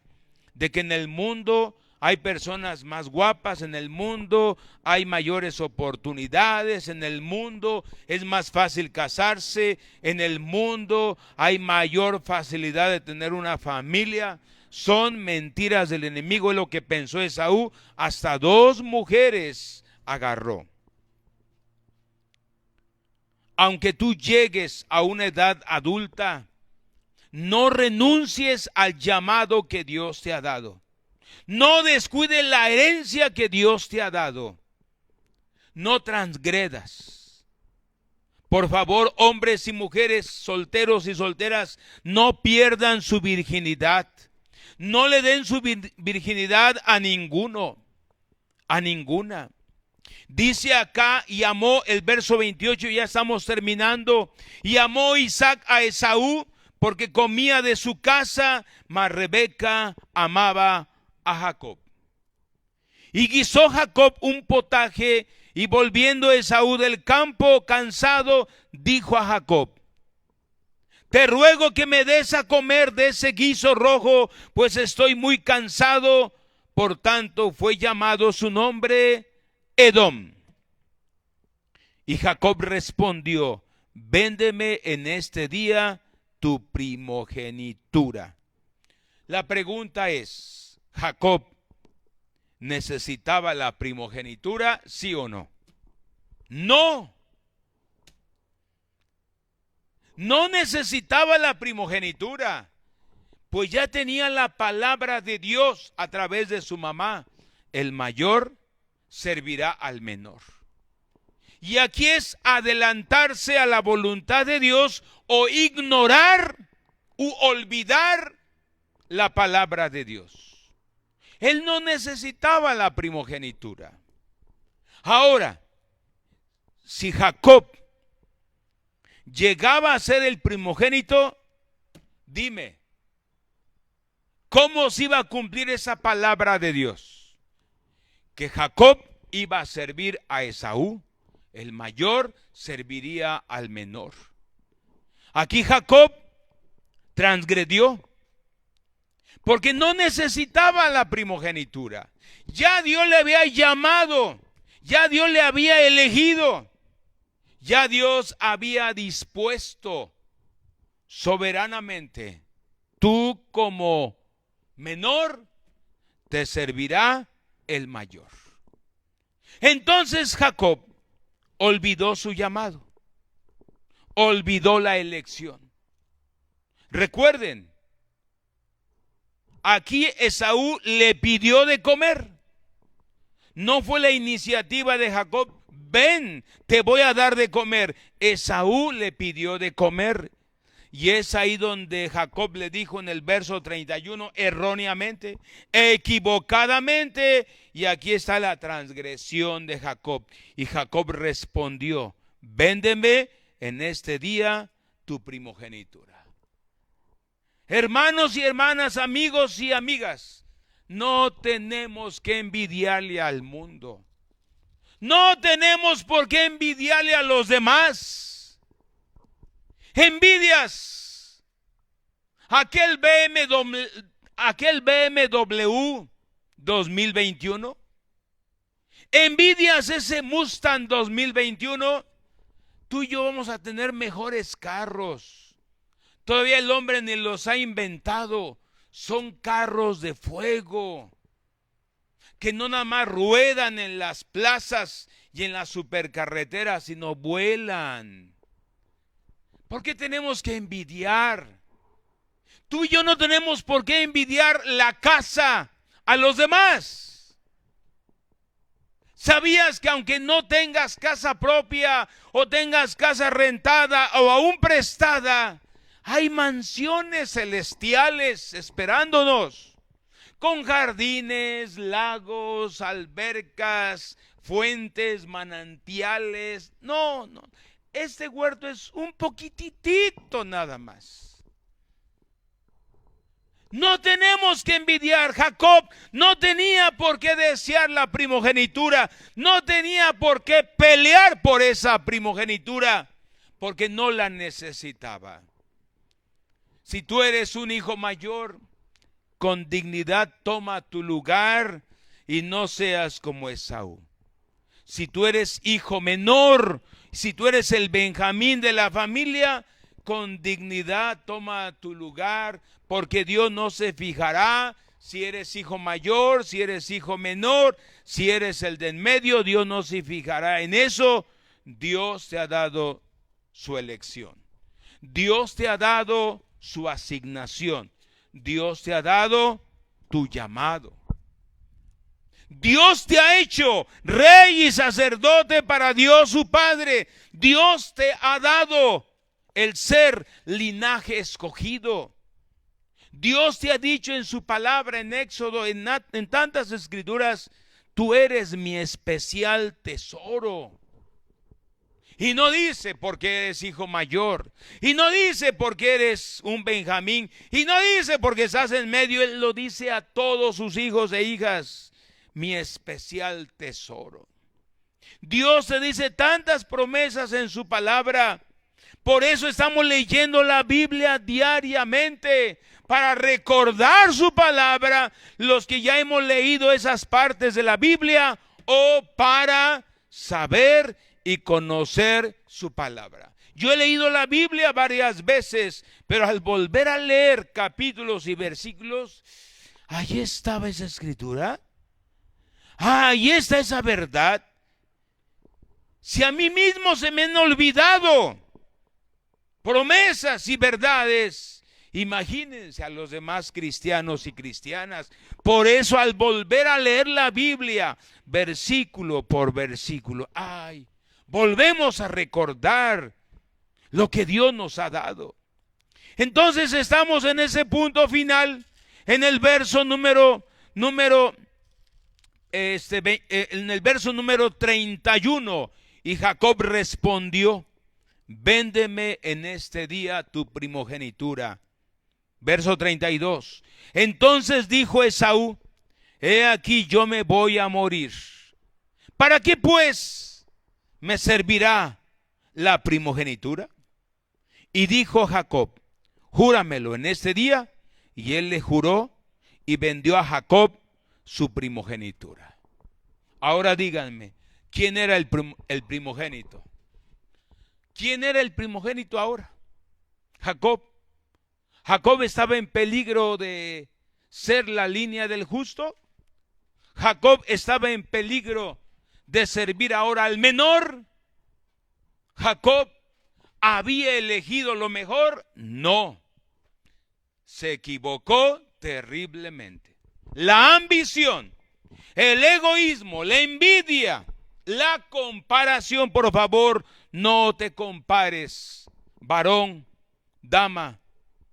de que en el mundo hay personas más guapas, en el mundo hay mayores oportunidades, en el mundo es más fácil casarse, en el mundo hay mayor facilidad de tener una familia. Son mentiras del enemigo, es lo que pensó Esaú. Hasta 2 mujeres agarró. Aunque tú llegues a una edad adulta, no renuncies al llamado que Dios te ha dado. No descuides la herencia que Dios te ha dado. No transgredas. Por favor, hombres y mujeres, solteros y solteras, no pierdan su virginidad. No le den su virginidad a ninguno, a ninguna. Dice acá, y amó, el verso 28, ya estamos terminando, y amó Isaac a Esaú porque comía de su casa, mas Rebeca amaba a Jacob. Y guisó Jacob un potaje, y volviendo Esaú del campo cansado, dijo a Jacob: te ruego que me des a comer de ese guiso rojo, pues estoy muy cansado. Por tanto fue llamado su nombre Edom. Y Jacob respondió: véndeme en este día tu primogenitura. La pregunta es, ¿Jacob necesitaba la primogenitura, sí o no? No, no necesitaba la primogenitura, pues ya tenía la palabra de Dios a través de su mamá: el mayor servirá al menor. Y aquí es adelantarse a la voluntad de Dios o ignorar u olvidar la palabra de Dios. Él no necesitaba la primogenitura. Ahora, si Jacob llegaba a ser el primogénito, dime, ¿cómo se iba a cumplir esa palabra de Dios? Que Jacob iba a servir a Esaú, el mayor serviría al menor. Aquí Jacob transgredió, porque no necesitaba la primogenitura. Ya Dios le había llamado, ya Dios le había elegido, ya Dios había dispuesto soberanamente: tú como menor te servirá el mayor. Entonces Jacob olvidó su llamado, olvidó la elección. Recuerden, aquí Esaú le pidió de comer. No fue la iniciativa de Jacob: ven, te voy a dar de comer. Esaú le pidió de comer. Y es ahí donde Jacob le dijo en el verso 31, erróneamente, equivocadamente, y aquí está la transgresión de Jacob. Y Jacob respondió: véndeme en este día tu primogenitura. Hermanos y hermanas, amigos y amigas, no tenemos que envidiarle al mundo. No tenemos por qué envidiarle a los demás. Envidias aquel BMW 2021. Envidias ese Mustang 2021. Tú y yo vamos a tener mejores carros. Todavía el hombre ni los ha inventado. Son carros de fuego que no nada más ruedan en las plazas y en las supercarreteras, sino vuelan. ¿Por qué tenemos que envidiar? Tú y yo no tenemos por qué envidiar la casa a los demás. ¿Sabías que aunque no tengas casa propia o tengas casa rentada o aún prestada, hay mansiones celestiales esperándonos, con jardines, lagos, albercas, fuentes, manantiales? No, no. Este huerto es un poquitito nada más. No tenemos que envidiar. Jacob no tenía por qué desear la primogenitura. No tenía por qué pelear por esa primogenitura, porque no la necesitaba. Si tú eres un hijo mayor, con dignidad toma tu lugar y no seas como Esaú. Si tú eres hijo menor, si tú eres el Benjamín de la familia, con dignidad toma tu lugar, porque Dios no se fijará si eres hijo mayor, si eres hijo menor, si eres el de en medio. Dios no se fijará en eso. Dios te ha dado su elección. Dios te ha dado su asignación. Dios te ha dado tu llamado. Dios te ha hecho rey y sacerdote para Dios su Padre. Dios te ha dado el ser linaje escogido. Dios te ha dicho en su palabra en Éxodo, en tantas escrituras: tú eres mi especial tesoro. Y no dice porque eres hijo mayor. Y no dice porque eres un Benjamín. Y no dice porque estás en medio. Él lo dice a todos sus hijos e hijas. Mi especial tesoro. Dios te dice tantas promesas en su palabra. Por eso estamos leyendo la Biblia diariamente. Para recordar su palabra. Los que ya hemos leído esas partes de la Biblia. O para saber y conocer su palabra. Yo he leído la Biblia varias veces, pero al volver a leer capítulos y versículos, ahí estaba esa escritura. Ahí está esa verdad. Si a mí mismo se me han olvidado promesas y verdades, imagínense a los demás cristianos y cristianas. Por eso al volver a leer la Biblia, versículo por versículo, volvemos a recordar lo que Dios nos ha dado. Entonces estamos en ese punto final, en el verso en el verso número 31. Y Jacob respondió: véndeme en este día tu primogenitura. Verso 32. Entonces dijo Esaú: he aquí yo me voy a morir. ¿Para qué pues me servirá la primogenitura? Y dijo Jacob: júramelo en este día. Y él le juró y vendió a Jacob su primogenitura. Ahora díganme, ¿quién era el primogénito? ¿Quién era el primogénito ahora? Jacob. Jacob estaba en peligro de ser la línea del justo. Jacob estaba en peligro de servir ahora al menor. Jacob había elegido lo mejor. No, se equivocó terriblemente. La ambición, el egoísmo, la envidia, la comparación. Por favor, no te compares, varón, dama,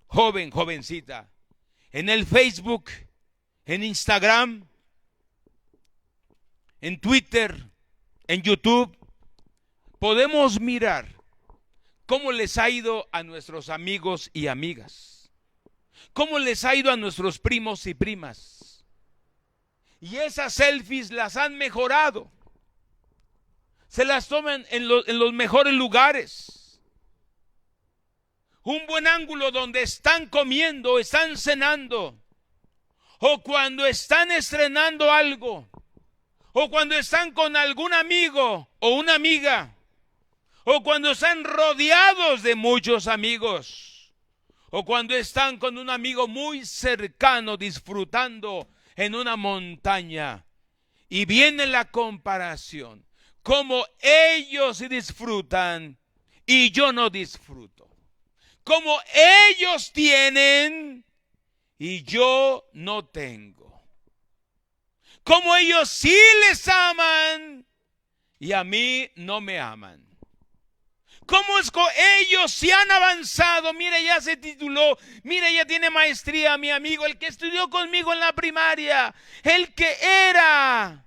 joven, jovencita. En el Facebook, en Instagram, en Twitter, en YouTube, podemos mirar cómo les ha ido a nuestros amigos y amigas, cómo les ha ido a nuestros primos y primas. Y esas selfies las han mejorado. Se las toman en los mejores lugares. Un buen ángulo donde están comiendo, están cenando, o cuando están estrenando algo, o cuando están con algún amigo o una amiga, o cuando están rodeados de muchos amigos, o cuando están con un amigo muy cercano disfrutando en una montaña. Y viene la comparación, como ellos disfrutan y yo no disfruto, como ellos tienen y yo no tengo, como ellos sí les aman y a mí no me aman. ¿Cómo es que ellos sí han avanzado? Mire, ya se tituló, mire, ya tiene maestría, mi amigo, el que estudió conmigo en la primaria, el que era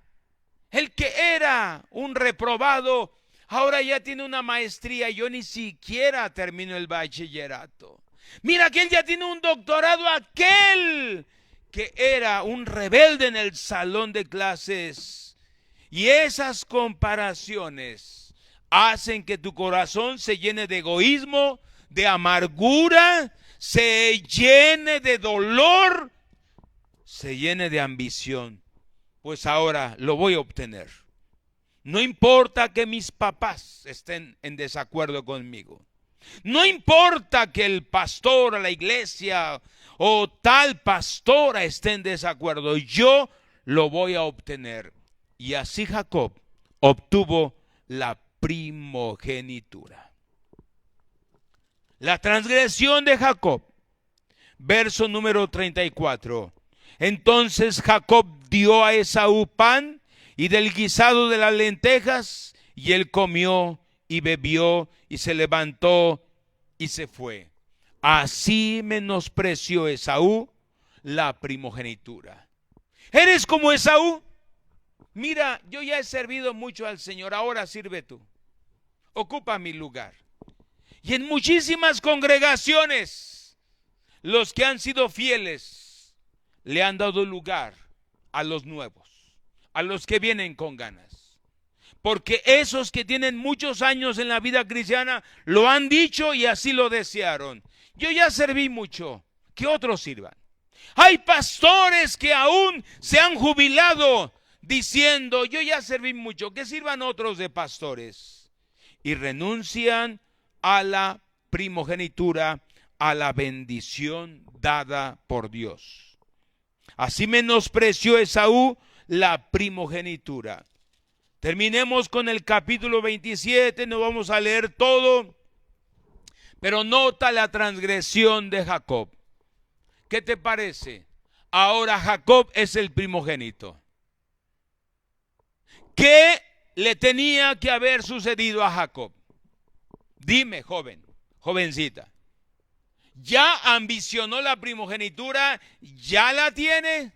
un reprobado, ahora ya tiene una maestría. Yo ni siquiera termino el bachillerato. Mira, aquel ya tiene un doctorado, aquel que era un rebelde en el salón de clases. Y esas comparaciones hacen que tu corazón se llene de egoísmo, de amargura, se llene de dolor, se llene de ambición. Pues ahora lo voy a obtener. No importa que mis papás estén en desacuerdo conmigo. No importa que el pastor o la iglesia o tal pastora esté en desacuerdo. Yo lo voy a obtener. Y así Jacob obtuvo la primogenitura. La transgresión de Jacob. Verso número 34. Entonces Jacob dio a Esaú pan y del guisado de las lentejas, y él comió y bebió y se levantó y se fue. Así menospreció Esaú la primogenitura. ¿Eres como Esaú? mira, yo ya he servido mucho al Señor, ahora sirve tú. Ocupa mi lugar. Y en muchísimas congregaciones, los que han sido fieles le han dado lugar a los nuevos, a los que vienen con ganas. Porque esos que tienen muchos años en la vida cristiana lo han dicho y así lo desearon. Yo ya serví mucho, que otros sirvan. Hay pastores que aún se han jubilado diciendo, yo ya serví mucho, que sirvan otros de pastores. Y renuncian a la primogenitura, a la bendición dada por Dios. Así menospreció Esaú la primogenitura. Terminemos con el capítulo 27, no vamos a leer todo, pero nota la transgresión de Jacob. ¿Qué te parece? Ahora Jacob es el primogénito. ¿Qué le tenía que haber sucedido a Jacob? Dime, jovencita. ¿Ya ambicionó la primogenitura? ¿Ya la tiene?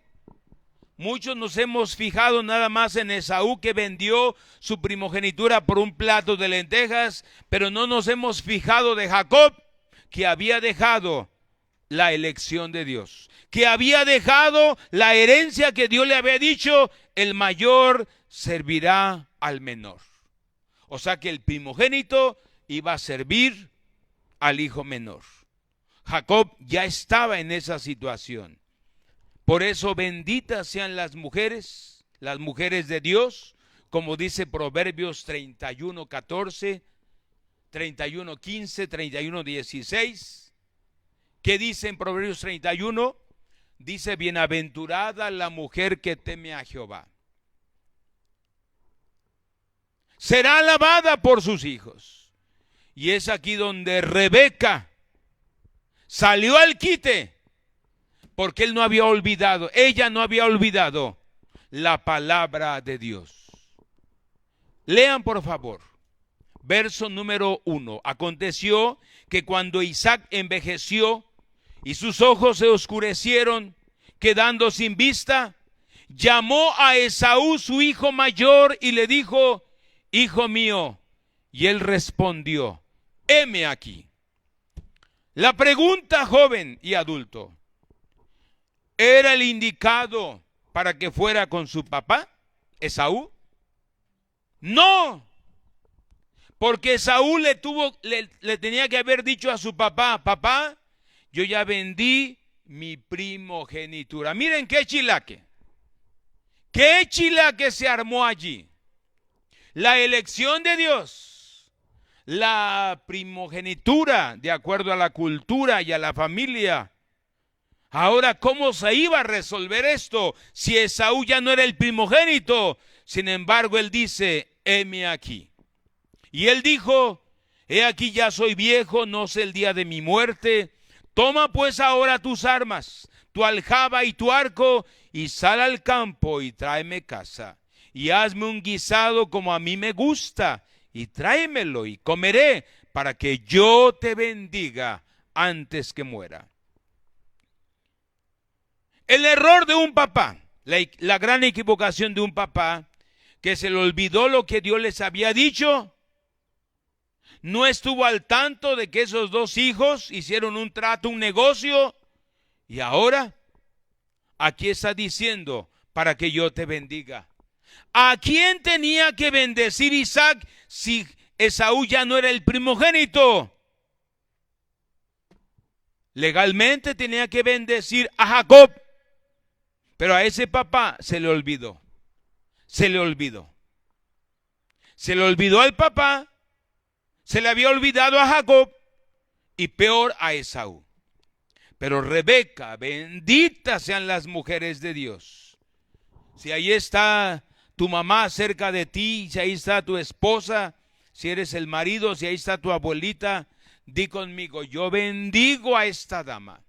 Muchos nos hemos fijado nada más en Esaú, que vendió su primogenitura por un plato de lentejas, pero no nos hemos fijado de Jacob, que había dejado la elección de Dios, que había dejado la herencia que Dios le había dicho, el mayor servirá al menor. O sea que el primogénito iba a servir al hijo menor. Jacob ya estaba en esa situación. Por eso benditas sean las mujeres de Dios, como dice Proverbios 31:14, 31:15, 31:16. ¿Qué dice en Proverbios 31? Dice, bienaventurada la mujer que teme a Jehová. Será alabada por sus hijos. Y es aquí donde Rebeca salió al quite, porque ella no había olvidado la palabra de Dios. Lean por favor, verso número 1. Aconteció que cuando Isaac envejeció y sus ojos se oscurecieron, quedando sin vista, llamó a Esaú su hijo mayor y le dijo, hijo mío. Y él respondió, heme aquí. La pregunta, joven y adulto, ¿era el indicado para que fuera con su papá, Esaú? No, porque Esaú le tenía que haber dicho a su papá, papá, yo ya vendí mi primogenitura. Miren qué chilaque se armó allí. La elección de Dios, la primogenitura de acuerdo a la cultura y a la familia. Ahora, ¿cómo se iba a resolver esto si Esaú ya no era el primogénito? Sin embargo, él dice, heme aquí. Y él dijo, he aquí ya soy viejo, no sé el día de mi muerte. Toma pues ahora tus armas, tu aljaba y tu arco, y sal al campo y tráeme caza. Y hazme un guisado como a mí me gusta, y tráemelo y comeré, para que yo te bendiga antes que muera. El error de un papá, la gran equivocación de un papá, que se le olvidó lo que Dios les había dicho, no estuvo al tanto de que esos dos hijos hicieron un trato, un negocio, y ahora aquí está diciendo, para que yo te bendiga. ¿A quién tenía que bendecir Isaac si Esaú ya no era el primogénito? Legalmente tenía que bendecir a Jacob, pero a ese papá se le olvidó. Se le olvidó al papá, se le había olvidado a Jacob y peor a Esaú. Pero Rebeca, benditas sean las mujeres de Dios. Si ahí está tu mamá cerca de ti, si ahí está tu esposa, si eres el marido, si ahí está tu abuelita, di conmigo, yo bendigo a esta dama.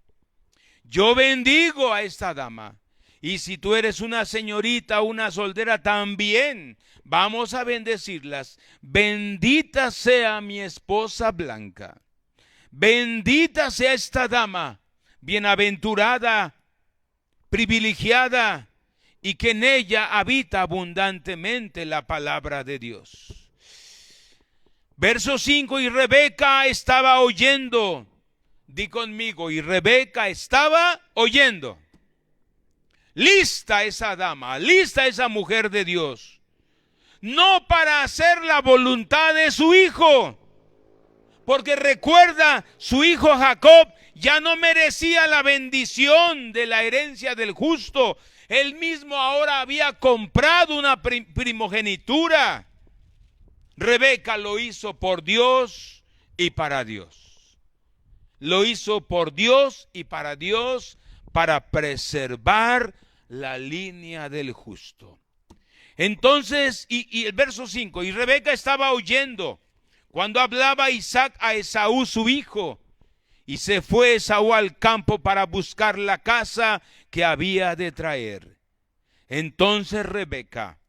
Yo bendigo a esta dama. Y si tú eres una señorita, una soltera, también vamos a bendecirlas. Bendita sea mi esposa Blanca. Bendita sea esta dama, bienaventurada, privilegiada, y que en ella habita abundantemente la palabra de Dios. Verso 5, y Rebeca estaba oyendo. Di conmigo, y Rebeca estaba oyendo. Lista esa dama, lista esa mujer de Dios. No para hacer la voluntad de su hijo. Porque recuerda, su hijo Jacob ya no merecía la bendición de la herencia del justo. Él mismo ahora había comprado una primogenitura. Rebeca lo hizo por Dios y para Dios. Lo hizo por Dios y para Dios, para preservar la línea del justo. Entonces, y el verso 5, y Rebeca estaba oyendo cuando hablaba Isaac a Esaú su hijo, y se fue Esaú al campo para buscar la caza que había de traer. Entonces Rebeca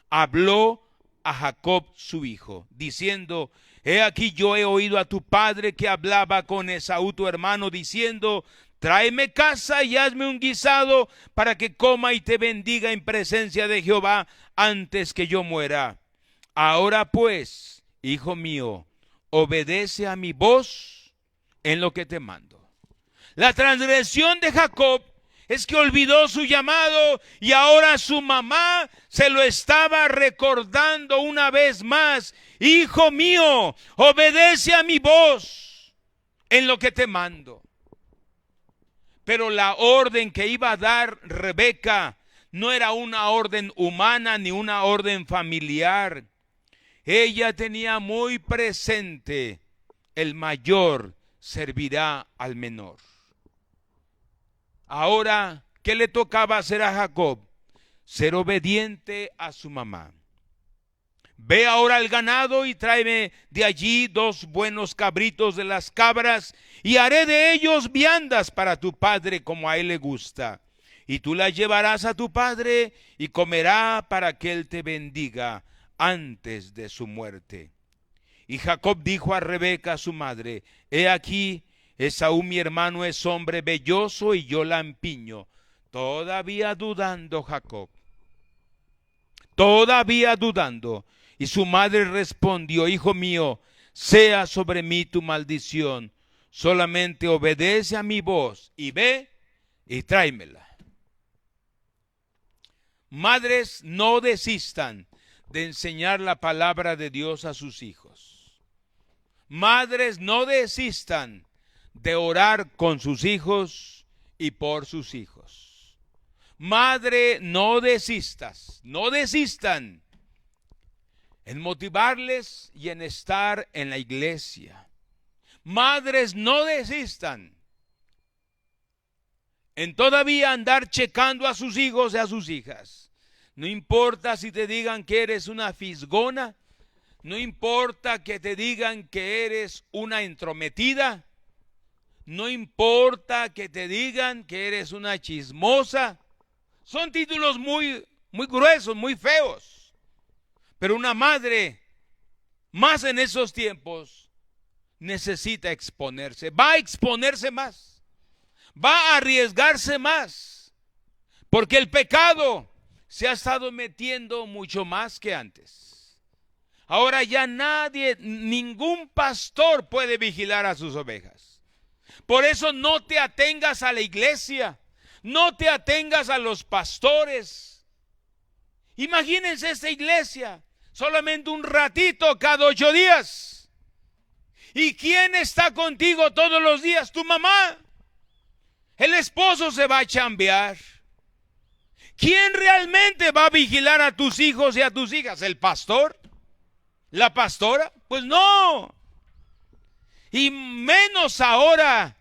habló a Jacob su hijo, diciendo: he aquí yo he oído a tu padre que hablaba con Esaú tu hermano, diciendo: tráeme caza y hazme un guisado para que coma y te bendiga en presencia de Jehová antes que yo muera. Ahora pues, hijo mío, obedece a mi voz en lo que te mando. La transgresión de Jacob es que olvidó su llamado y ahora su mamá se lo estaba recordando una vez más. Hijo mío, obedece a mi voz en lo que te mando. Pero la orden que iba a dar Rebeca no era una orden humana ni una orden familiar. Ella tenía muy presente: el mayor servirá al menor. Ahora, ¿qué le tocaba hacer a Jacob? Ser obediente a su mamá. Ve ahora al ganado y tráeme de allí 2 buenos cabritos de las cabras, y haré de ellos viandas para tu padre como a él le gusta. Y tú las llevarás a tu padre y comerá para que él te bendiga antes de su muerte. Y Jacob dijo a Rebeca su madre: he aquí, Esaú mi hermano es hombre velloso y yo lampiño. Todavía dudando Jacob, todavía dudando. Y su madre respondió: hijo mío, sea sobre mí tu maldición, solamente obedece a mi voz y ve y tráemela. Madres, no desistan de enseñar la palabra de Dios a sus hijos. Madres, no desistan de orar con sus hijos y por sus hijos. Madre, no desistas, no desistan en motivarles y en estar en la iglesia. Madres, no desistan en todavía andar checando a sus hijos y a sus hijas. No importa si te digan que eres una fisgona, no importa que te digan que eres una entrometida, no importa que te digan que eres una chismosa. Son títulos muy gruesos, muy feos. Pero una madre, más en esos tiempos, necesita exponerse. Va a exponerse más. Va a arriesgarse más. Porque el pecado se ha estado metiendo mucho más que antes. Ahora ya nadie, ningún pastor puede vigilar a sus ovejas. Por eso no te atengas a la iglesia. No te atengas a los pastores. Imagínense esta iglesia, solamente un ratito cada 8 días. ¿Y quién está contigo todos los días? Tu mamá. El esposo se va a chambear. ¿Quién realmente va a vigilar a tus hijos y a tus hijas? ¿El pastor? ¿La pastora? Pues no. Y menos ahora,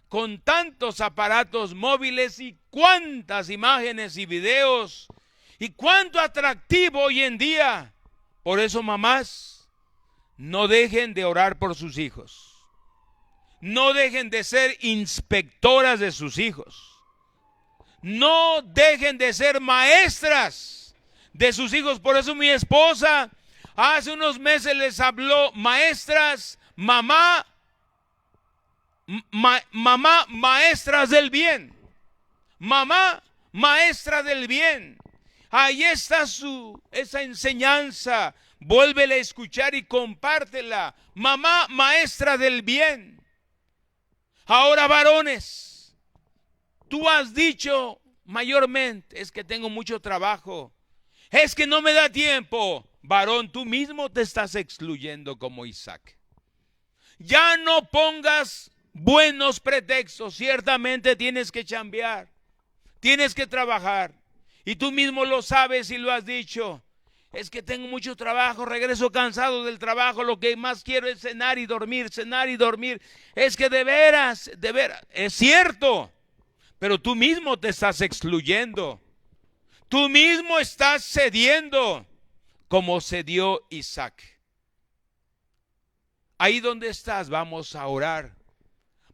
con tantos aparatos móviles y cuántas imágenes y videos y cuánto atractivo hoy en día. Por eso, mamás, no dejen de orar por sus hijos. No dejen de ser inspectoras de sus hijos. No dejen de ser maestras de sus hijos. Por eso mi esposa hace unos meses les habló: maestras, mamá, maestras del bien. Mamá, maestra del bien. Ahí está esa enseñanza. Vuélvela a escuchar y compártela. Mamá, maestra del bien. Ahora, varones, tú has dicho mayormente, es que tengo mucho trabajo, es que no me da tiempo. Varón, tú mismo te estás excluyendo como Isaac. Ya no pongas buenos pretextos. Ciertamente tienes que chambear, tienes que trabajar. Y tú mismo lo sabes y lo has dicho. Es que tengo mucho trabajo, regreso cansado del trabajo, lo que más quiero es cenar y dormir, cenar y dormir. Es que de veras, es cierto, pero tú mismo te estás excluyendo. Tú mismo estás cediendo, como cedió Isaac. Ahí donde estás, vamos a orar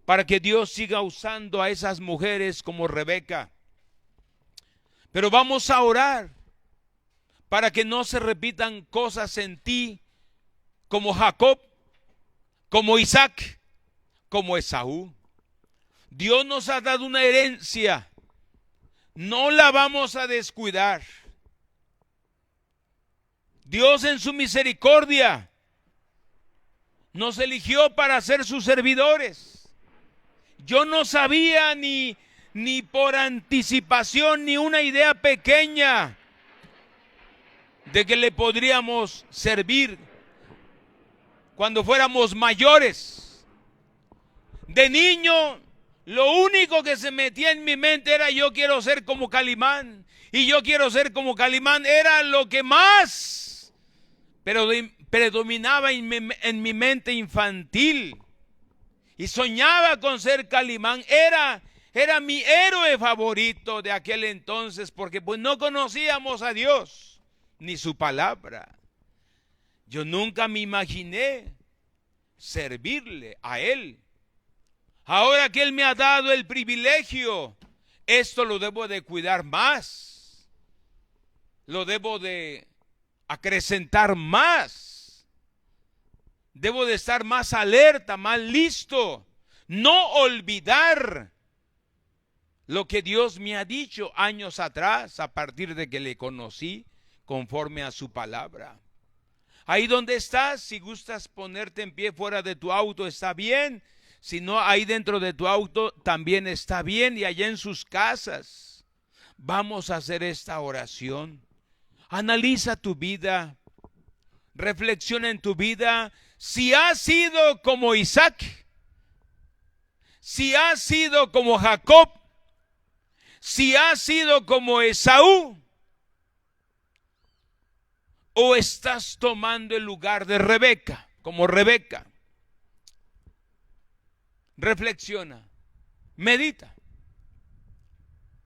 para que Dios siga usando a esas mujeres como Rebeca. Pero vamos a orar para que no se repitan cosas en ti como Jacob, como Isaac, como Esaú. Dios nos ha dado una herencia, no la vamos a descuidar. Dios en su misericordia nos eligió para ser sus servidores. Yo no sabía ni por anticipación ni una idea pequeña de que le podríamos servir cuando fuéramos mayores. De niño, lo único que se metía en mi mente era yo quiero ser como Calimán. Y yo quiero ser como Calimán era lo que más predominaba en mi mente infantil. Y soñaba con ser Calimán. Era mi héroe favorito de aquel entonces, porque pues no conocíamos a Dios ni su palabra. Yo nunca me imaginé servirle a Él. Ahora que Él me ha dado el privilegio, esto lo debo de cuidar más. Lo debo de acrecentar más. Debo de estar más alerta, más listo. No olvidar lo que Dios me ha dicho años atrás, a partir de que le conocí conforme a su palabra. Ahí donde estás, si gustas ponerte en pie fuera de tu auto, está bien. Si no, ahí dentro de tu auto también está bien. Y allá en sus casas, vamos a hacer esta oración. Analiza tu vida. Reflexiona en tu vida. Si has sido como Isaac, si has sido como Jacob, si has sido como Esaú, o estás tomando el lugar de Rebeca, como Rebeca. Reflexiona, medita,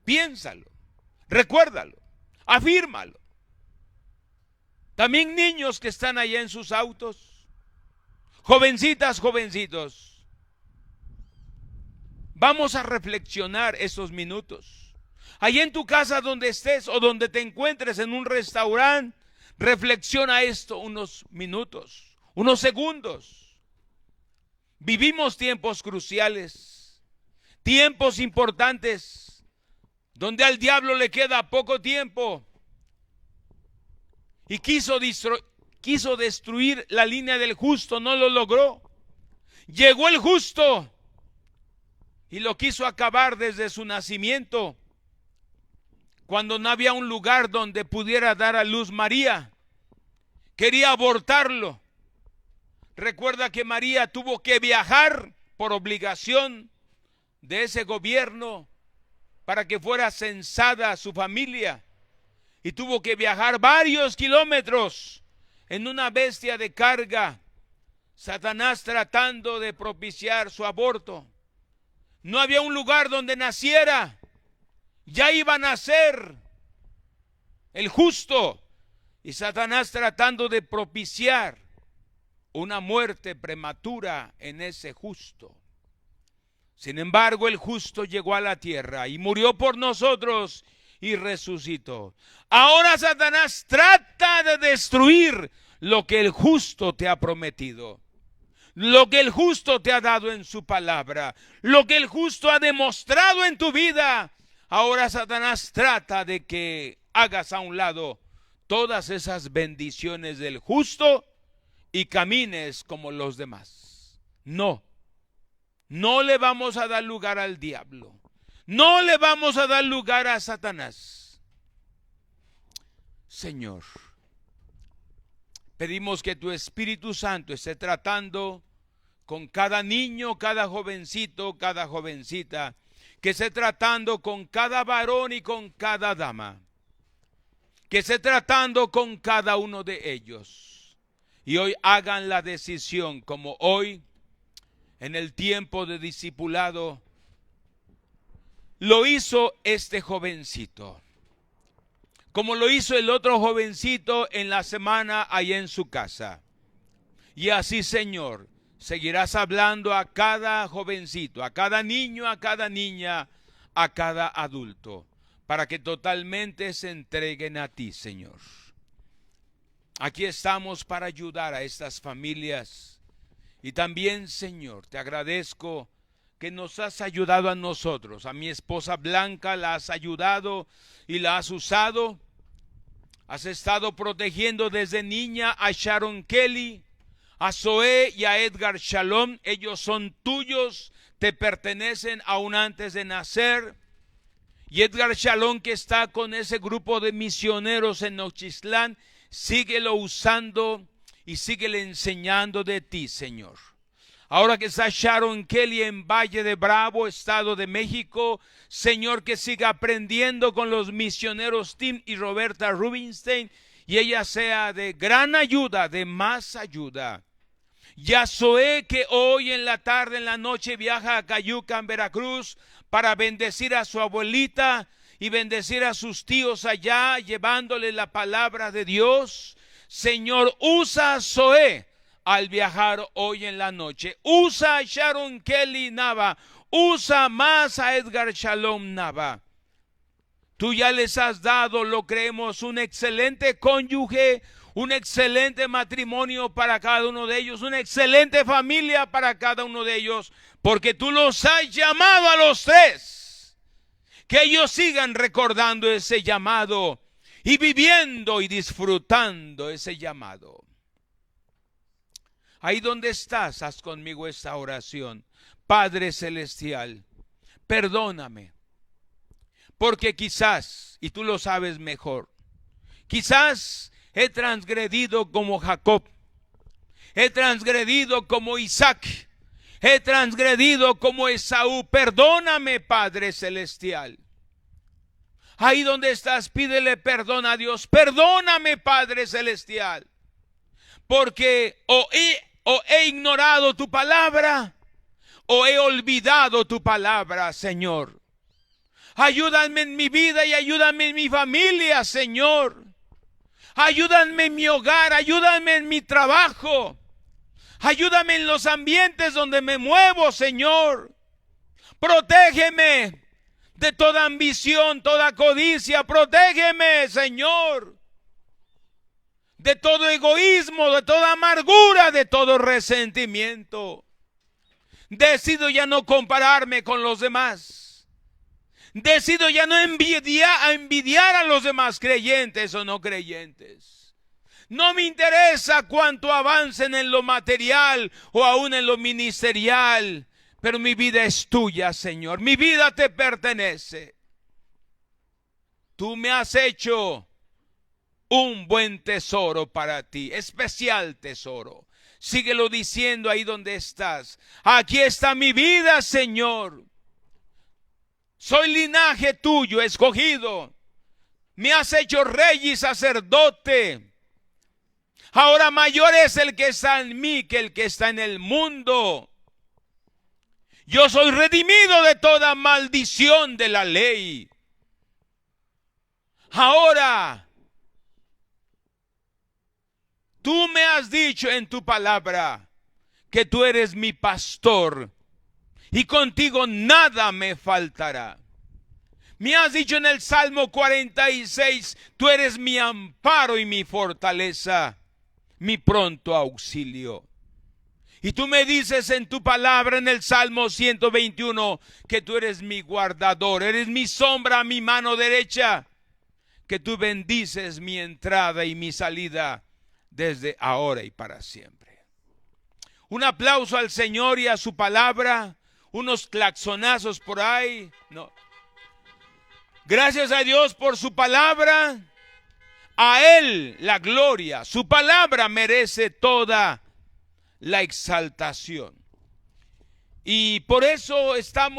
piénsalo, recuérdalo, afírmalo. También niños que están allá en sus autos, jovencitas, jovencitos, vamos a reflexionar estos minutos. Allá en tu casa donde estés o donde te encuentres, en un restaurante, reflexiona esto unos minutos, unos segundos. Vivimos tiempos cruciales, tiempos importantes, donde al diablo le queda poco tiempo y quiso destruir la línea del justo, no lo logró. Llegó el justo y lo quiso acabar desde su nacimiento, cuando no había un lugar donde pudiera dar a luz María. Quería abortarlo. Recuerda que María tuvo que viajar por obligación de ese gobierno para que fuera censada su familia. Y tuvo que viajar varios kilómetros en una bestia de carga. Satanás tratando de propiciar su aborto. No había un lugar donde naciera. Ya iba a nacer el justo, y Satanás tratando de propiciar una muerte prematura en ese justo. Sin embargo, el justo llegó a la tierra y murió por nosotros y resucitó. Ahora Satanás trata de destruir lo que el justo te ha prometido, lo que el justo te ha dado en su palabra, lo que el justo ha demostrado en tu vida. Ahora Satanás trata de que hagas a un lado todas esas bendiciones del justo y camines como los demás. No, no le vamos a dar lugar al diablo. No le vamos a dar lugar a Satanás. Señor, pedimos que tu Espíritu Santo esté tratando con cada niño, cada jovencito, cada jovencita, que esté tratando con cada varón y con cada dama, que esté tratando con cada uno de ellos. Y hoy hagan la decisión, como hoy, en el tiempo de discipulado, lo hizo este jovencito, como lo hizo el otro jovencito en la semana allá en su casa. Y así, Señor, seguirás hablando a cada jovencito, a cada niño, a cada niña, a cada adulto, para que totalmente se entreguen a ti, Señor. Aquí estamos para ayudar a estas familias. Y también, Señor, te agradezco que nos has ayudado a nosotros. A mi esposa Blanca la has ayudado y la has usado. Has estado protegiendo desde niña a Sharon Kelly, a Zoe y a Edgar Shalom. Ellos son tuyos, te pertenecen aún antes de nacer. Y Edgar Shalom, que está con ese grupo de misioneros en Nochistlán, síguelo usando y síguele enseñando de ti, Señor. Ahora que está Sharon Kelly en Valle de Bravo, Estado de México, Señor, que siga aprendiendo con los misioneros Tim y Roberta Rubinstein, y ella sea de gran ayuda, de más ayuda. Yasoé, que hoy en la tarde, en la noche, viaja a Cayucan, Veracruz, para bendecir a su abuelita y bendecir a sus tíos allá, llevándole la palabra de Dios. Señor, usa a Zoé al viajar hoy en la noche. Usa a Sharon Kelly Nava. Usa más a Edgar Shalom Nava. Tú ya les has dado, lo creemos, un excelente cónyuge, un excelente matrimonio para cada uno de ellos, una excelente familia para cada uno de ellos, porque tú los has llamado a los tres. Que ellos sigan recordando ese llamado y viviendo y disfrutando ese llamado. Ahí donde estás, haz conmigo esta oración. Padre Celestial, perdóname, porque quizás, y tú lo sabes mejor, quizás he transgredido como Jacob, he transgredido como Isaac, he transgredido como Esaú. Perdóname, Padre Celestial. Ahí donde estás, pídele perdón a Dios. Perdóname, Padre Celestial, porque o he ignorado tu palabra, o he olvidado tu palabra, Señor. Ayúdame en mi vida y ayúdame en mi familia, Señor. Ayúdame en mi hogar, ayúdame en mi trabajo. Ayúdame en los ambientes donde me muevo, Señor. Protégeme de toda ambición, toda codicia. Protégeme, Señor, de todo egoísmo, de toda amargura, de todo resentimiento. Decido ya no compararme con los demás. Decido ya no envidiar a los demás, creyentes o no creyentes. No me interesa cuánto avancen en lo material o aún en lo ministerial, pero mi vida es tuya, Señor. Mi vida te pertenece. Tú me has hecho un buen tesoro para ti, especial tesoro. Síguelo diciendo ahí donde estás. Aquí está mi vida, Señor. Soy linaje tuyo, escogido. Me has hecho rey y sacerdote. Ahora mayor es el que está en mí que el que está en el mundo. Yo soy redimido de toda maldición de la ley. Ahora, tú me has dicho en tu palabra que tú eres mi pastor y contigo nada me faltará. Me has dicho en el Salmo 46, tú eres mi amparo y mi fortaleza, mi pronto auxilio. Y tú me dices en tu palabra en el Salmo 121 que tú eres mi guardador, eres mi sombra a mi mano derecha. que tú bendices mi entrada y mi salida desde ahora y para siempre. Un aplauso al Señor y a su palabra, unos claxonazos por ahí. No. Gracias a Dios por su palabra. A Él la gloria. Su palabra merece toda la exaltación. Y por eso estamos